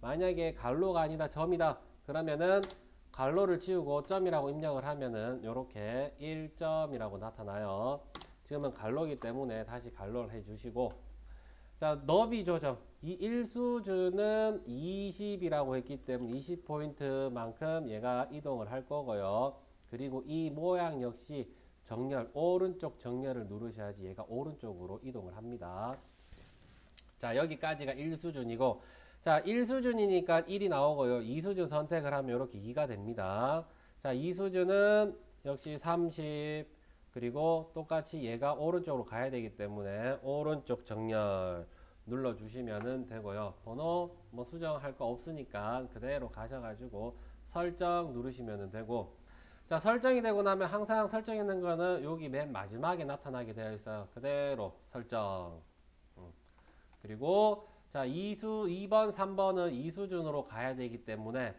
만약에 갈로가 아니다 점이다 그러면은 갈로를 지우고 점이라고 입력을 하면은 이렇게 1점이라고 나타나요. 지금은 갈로이기 때문에 다시 갈로를 해주시고 자, 너비 조정 이 1수준은 20이라고 했기 때문에 20포인트만큼 얘가 이동을 할 거고요. 그리고 이 모양 역시 정렬 오른쪽 정렬을 누르셔야지 얘가 오른쪽으로 이동을 합니다. 자, 여기까지가 1수준이고 자, 1수준이니까 1이 나오고요. 2수준 선택을 하면 이렇게 2가 됩니다. 자, 2수준은 역시 30 그리고 똑같이 얘가 오른쪽으로 가야 되기 때문에 오른쪽 정렬 눌러주시면 되고요. 번호 뭐 수정할 거 없으니까 그대로 가셔가지고 설정 누르시면 되고 자, 설정이 되고 나면 항상 설정있는 거는 여기 맨 마지막에 나타나게 되어 있어요. 그대로 설정. 그리고 자, 2번, 3번은 2수준으로 가야 되기 때문에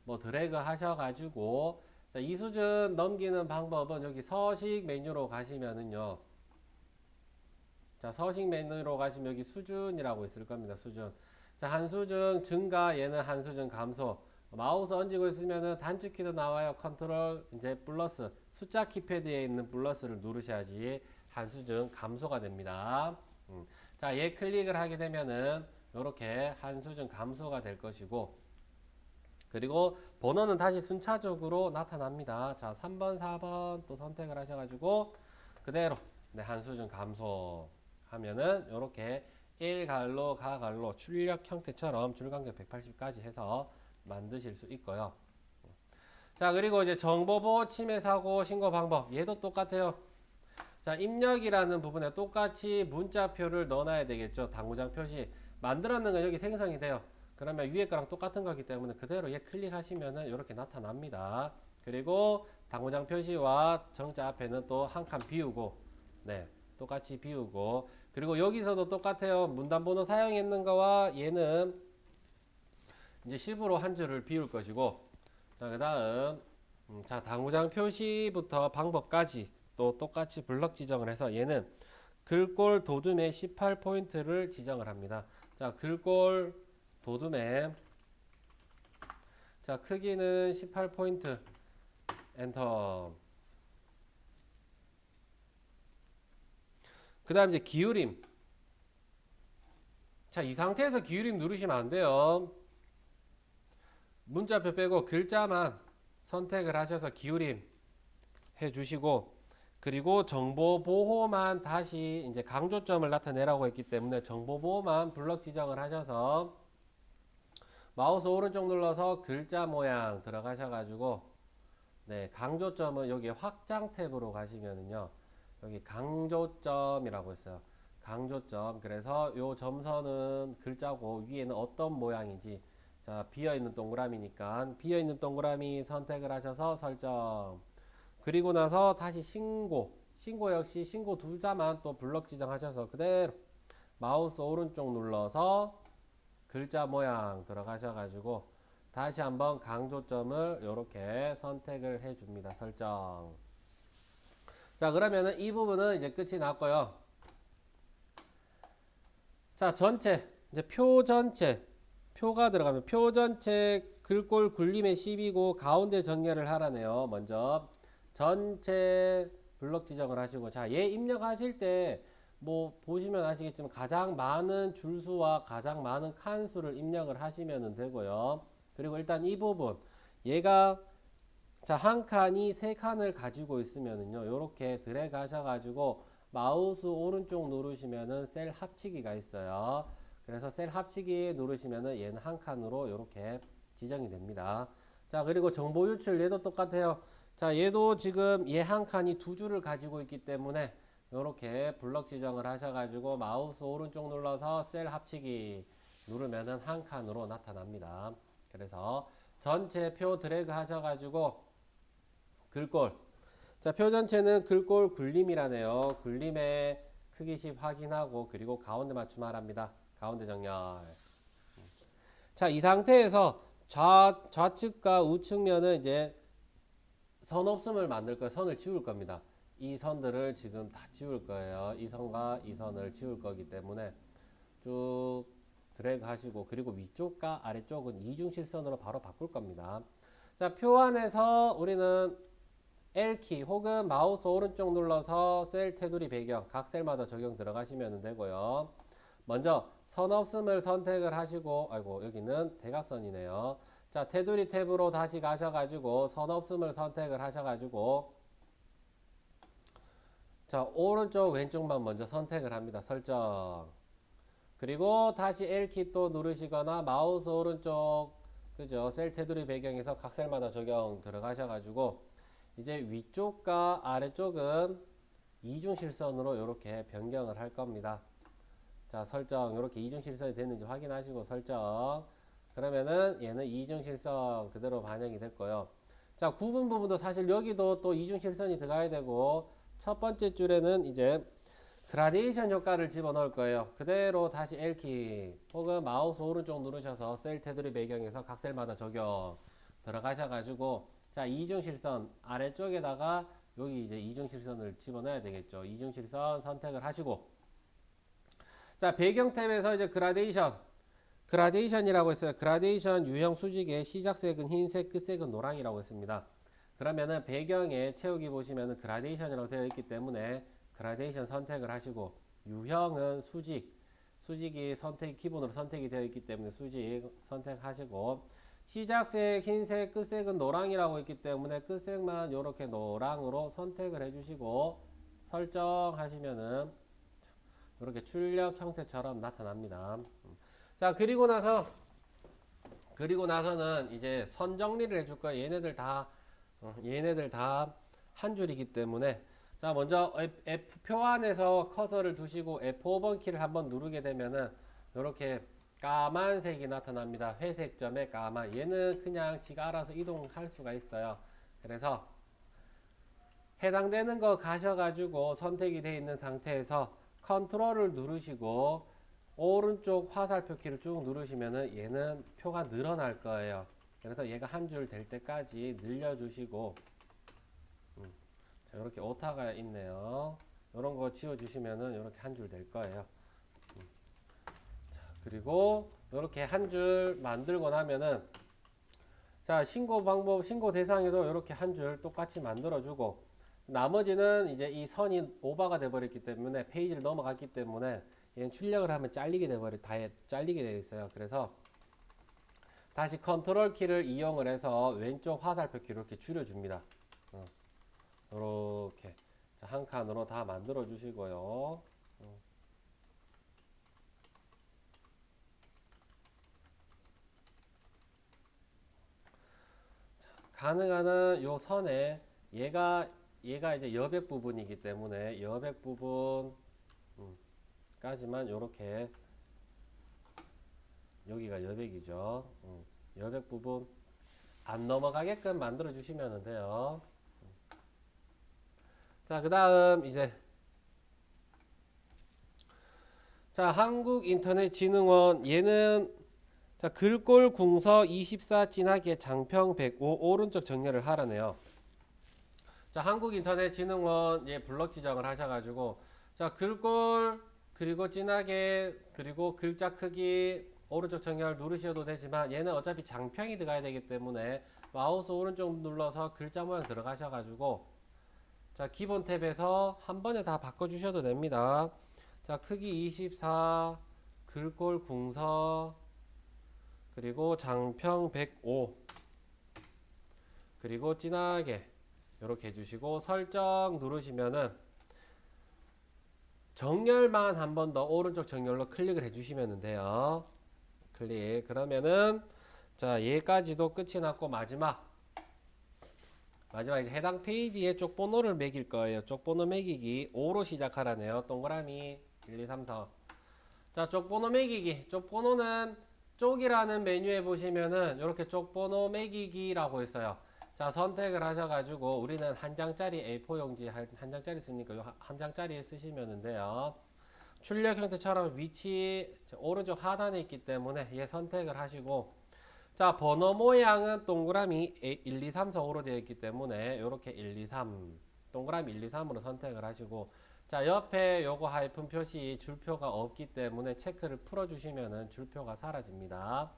뭐 드래그 하셔가지고 자, 2수준 넘기는 방법은 여기 서식 메뉴로 가시면은요. 자, 서식 메뉴로 가시면 여기 수준이라고 있을 겁니다. 수준. 자, 한 수준 증가, 얘는 한 수준 감소. 마우스 얹고 있으면은 단축키도 나와요. 컨트롤 이제 플러스 숫자 키패드에 있는 플러스를 누르셔야지 한 수준 감소가 됩니다. 자, 얘 클릭을 하게 되면은 이렇게 한 수준 감소가 될 것이고, 그리고 번호는 다시 순차적으로 나타납니다. 자, 3번, 4번 또 선택을 하셔가지고 그대로 네, 한 수준 감소하면은 이렇게 1갈로 가갈로 출력 형태처럼 줄간격 180까지 해서 만드실 수 있고요. 자, 그리고 이제 정보보호 침해 사고 신고 방법 얘도 똑같아요. 자, 입력이라는 부분에 똑같이 문자표를 넣어놔야 되겠죠. 당구장 표시 만들었는 건 여기 생성이 돼요. 그러면 위에 거랑 똑같은 거기 때문에 그대로 얘 클릭하시면은 이렇게 나타납니다. 그리고 당구장 표시와 정자 앞에는 또 한 칸 비우고, 네, 똑같이 비우고, 그리고 여기서도 똑같아요. 문단번호 사용했는 거와 얘는 이제 10으로 한 줄을 비울 것이고, 자, 그 다음, 자, 당구장 표시부터 방법까지 또 똑같이 블럭 지정을 해서 얘는 글꼴 도둠의 18포인트를 지정을 합니다. 자, 글꼴 도둠의 자, 크기는 18포인트 엔터. 그 다음 이제 기울임. 자, 이 상태에서 기울임 누르시면 안 돼요. 문자표 빼고 글자만 선택을 하셔서 기울임 해주시고, 그리고 정보 보호만 다시 이제 강조점을 나타내라고 했기 때문에 정보 보호만 블럭 지정을 하셔서 마우스 오른쪽 눌러서 글자 모양 들어가셔가지고 네, 강조점은 여기 확장 탭으로 가시면은요, 여기 강조점이라고 있어요. 강조점. 그래서 요 점선은 글자고 위에는 어떤 모양인지, 자, 비어있는 동그라미니까 비어있는 동그라미 선택을 하셔서 설정. 그리고 나서 다시 신고 역시 신고 두 자만 또 블럭 지정하셔서 그대로 마우스 오른쪽 눌러서 글자 모양 들어가셔가지고 다시 한번 강조점을 이렇게 선택을 해줍니다. 설정. 자, 그러면은 이 부분은 이제 끝이 났고요. 자, 전체 이제 표 전체 표가 들어가면 표 전체 글꼴 굴림의 10이고 가운데 정렬을 하라네요. 먼저 전체 블럭 지정을 하시고, 자, 얘 입력하실 때 뭐 보시면 아시겠지만 가장 많은 줄수와 가장 많은 칸수를 입력을 하시면 되고요. 그리고 일단 이 부분 얘가 자, 한 칸이 세 칸을 가지고 있으면은요, 요렇게 드래그 하셔가지고 마우스 오른쪽 누르시면은 셀 합치기가 있어요. 그래서 셀 합치기 누르시면은 얘는 한 칸으로 요렇게 지정이 됩니다. 자, 그리고 정보 유출 얘도 똑같아요. 자, 얘도 지금 얘 한 칸이 두 줄을 가지고 있기 때문에 요렇게 블럭 지정을 하셔가지고 마우스 오른쪽 눌러서 셀 합치기 누르면은 한 칸으로 나타납니다. 그래서 전체 표 드래그 하셔가지고 글꼴. 자, 표 전체는 글꼴 굴림이라네요. 굴림의 크기 10 확인하고 그리고 가운데 맞춤하랍니다. 가운데 정렬. 자, 이 상태에서 좌측과 우측면은 이제 선 없음을 만들 거예요. 선을 지울 겁니다. 이 선들을 지금 다 지울 거예요. 이 선과 이 선을 지울 거기 때문에 쭉 드래그 하시고, 그리고 위쪽과 아래쪽은 이중실선으로 바로 바꿀 겁니다. 자, 표 안에서 우리는 L키 혹은 마우스 오른쪽 눌러서 셀 테두리 배경 각 셀마다 적용 들어가시면 되고요. 먼저 선 없음을 선택을 하시고, 아이고 여기는 대각선이네요. 자, 테두리 탭으로 다시 가셔가지고 선 없음을 선택을 하셔가지고 자, 오른쪽 왼쪽만 먼저 선택을 합니다. 설정. 그리고 다시 L키 또 누르시거나 마우스 오른쪽 그죠, 셀 테두리 배경에서 각 셀마다 적용 들어가셔가지고 이제 위쪽과 아래쪽은 이중실선으로 이렇게 변경을 할 겁니다. 자, 설정. 이렇게 이중실선이 됐는지 확인하시고 설정. 그러면은 얘는 이중실선 그대로 반영이 됐고요. 자, 구분 부분도 사실 여기도 또 이중실선이 들어가야 되고, 첫 번째 줄에는 이제 그라데이션 효과를 집어넣을 거예요. 그대로 다시 L키 혹은 마우스 오른쪽 누르셔서 셀 테두리 배경에서 각 셀마다 적용 들어가셔가지고 자 이중실선 아래쪽에다가 여기 이제 이중실선을 집어넣어야 되겠죠. 이중실선 선택을 하시고 자 배경 탭에서 이제 그라데이션이라고 했어요. 그라데이션 유형 수직의 시작색은 흰색, 끝색은 노랑이라고 했습니다. 그러면은 배경에 채우기 보시면은 그라데이션이라고 되어 있기 때문에 그라데이션 선택을 하시고 유형은 수직이 기본으로 선택이 되어 있기 때문에 수직 선택하시고 시작색 흰색, 끝색은 노랑이라고 했기 때문에 끝색만 이렇게 노랑으로 선택을 해주시고 설정하시면은 이렇게 출력 형태처럼 나타납니다. 자 그리고 나서는 이제 선 정리를 해줄 거예요. 얘네들 다 한 줄이기 때문에 자 먼저 F표 안에서 커서를 두시고 F5번 키를 한번 누르게 되면은 이렇게 까만색이 나타납니다. 회색 점에 까만. 얘는 그냥 지가 알아서 이동할 수가 있어요. 그래서 해당되는 거 가셔가지고 선택이 되어 있는 상태에서 컨트롤을 누르시고 오른쪽 화살표 키를 쭉 누르시면은 얘는 표가 늘어날 거예요. 그래서 얘가 한 줄 될 때까지 늘려주시고 자, 이렇게 오타가 있네요. 이런 거 지워주시면은 이렇게 한 줄 될 거예요. 자, 그리고 이렇게 한 줄 만들고 나면은 자 신고 대상에도 이렇게 한 줄 똑같이 만들어주고 나머지는 이제 이 선이 오버가 돼버렸기 때문에 페이지를 넘어갔기 때문에 얘는 출력을 하면 잘리게 되어 있어요. 그래서 다시 컨트롤 키를 이용을 해서 왼쪽 화살표 키를 이렇게 줄여줍니다. 이렇게 한 칸으로 다 만들어 주시고요. 가능한 한 요 선에 얘가 이제 여백 부분이기 때문에 여백 부분까지만 요렇게 여기가 여백이죠. 여백 부분 안 넘어가게끔 만들어 주시면 돼요. 자, 그 다음 이제 자 한국인터넷진흥원 얘는 자 글꼴 궁서 24 진하게 장평 105 오른쪽 정렬을 하라네요. 자 한국인터넷진흥원 예 블럭 지정을 하셔가지고 자 글꼴 그리고 진하게 그리고 글자 크기 오른쪽 정렬 누르셔도 되지만 얘는 어차피 장평이 들어가야 되기 때문에 마우스 오른쪽 눌러서 글자 모양 들어가셔가지고 자 기본 탭에서 한 번에 다 바꿔주셔도 됩니다. 자 크기 24 글꼴 궁서 그리고 장평 105 그리고 진하게 이렇게 해주시고 설정 누르시면은 정렬만 한 번 더 오른쪽 정렬로 클릭을 해주시면 돼요. 클릭. 그러면은 자 얘까지도 끝이 났고 마지막 이제 해당 페이지에 쪽번호를 매길 거예요. 쪽번호 매기기 5로 시작하라네요. 동그라미 1, 2, 3, 4. 자 쪽번호 매기기. 쪽번호는 쪽이라는 메뉴에 보시면은 이렇게 쪽번호 매기기라고 있어요. 자 선택을 하셔가지고 우리는 한 장짜리 A4 용지 한 장짜리 쓰니까 한 장짜리 쓰시면 돼요. 출력 형태처럼 위치 오른쪽 하단에 있기 때문에 얘 선택을 하시고 자 번호 모양은 동그라미 1, 2, 3, 4, 5로 되어 있기 때문에 이렇게 1, 2, 3 동그라미 1, 2, 3으로 선택을 하시고 자 옆에 요거 하이픈 표시 줄표가 없기 때문에 체크를 풀어주시면은 줄표가 사라집니다.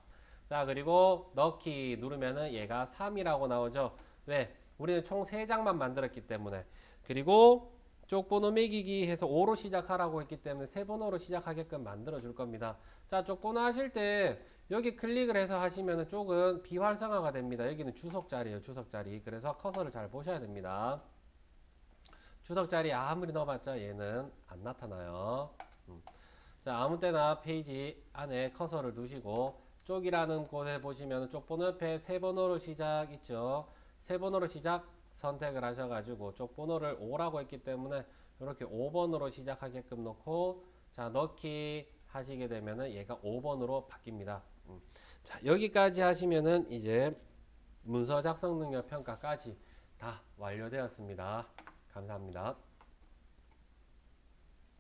자 그리고 넣기 누르면은 얘가 3이라고 나오죠. 왜? 우리는 총 3장만 만들었기 때문에. 그리고 쪽번호 매기기 해서 5로 시작하라고 했기 때문에 3번호로 시작하게끔 만들어 줄 겁니다. 자 쪽번호 하실 때 여기 클릭을 해서 하시면은 쪽은 비활성화가 됩니다. 여기는 주석자리예요. 주석자리. 그래서 커서를 잘 보셔야 됩니다. 주석자리 아무리 넣어봤자 얘는 안 나타나요. 자 아무 때나 페이지 안에 커서를 두시고 쪽이라는 곳에 보시면 쪽번호 옆에 3번호로 시작 있죠. 3번호로 시작 선택을 하셔가지고 쪽번호를 5라고 했기 때문에 이렇게 5번으로 시작하게끔 놓고 자 넣기 하시게 되면은 얘가 5번으로 바뀝니다. 자 여기까지 하시면은 이제 문서 작성 능력 평가까지 다 완료되었습니다. 감사합니다.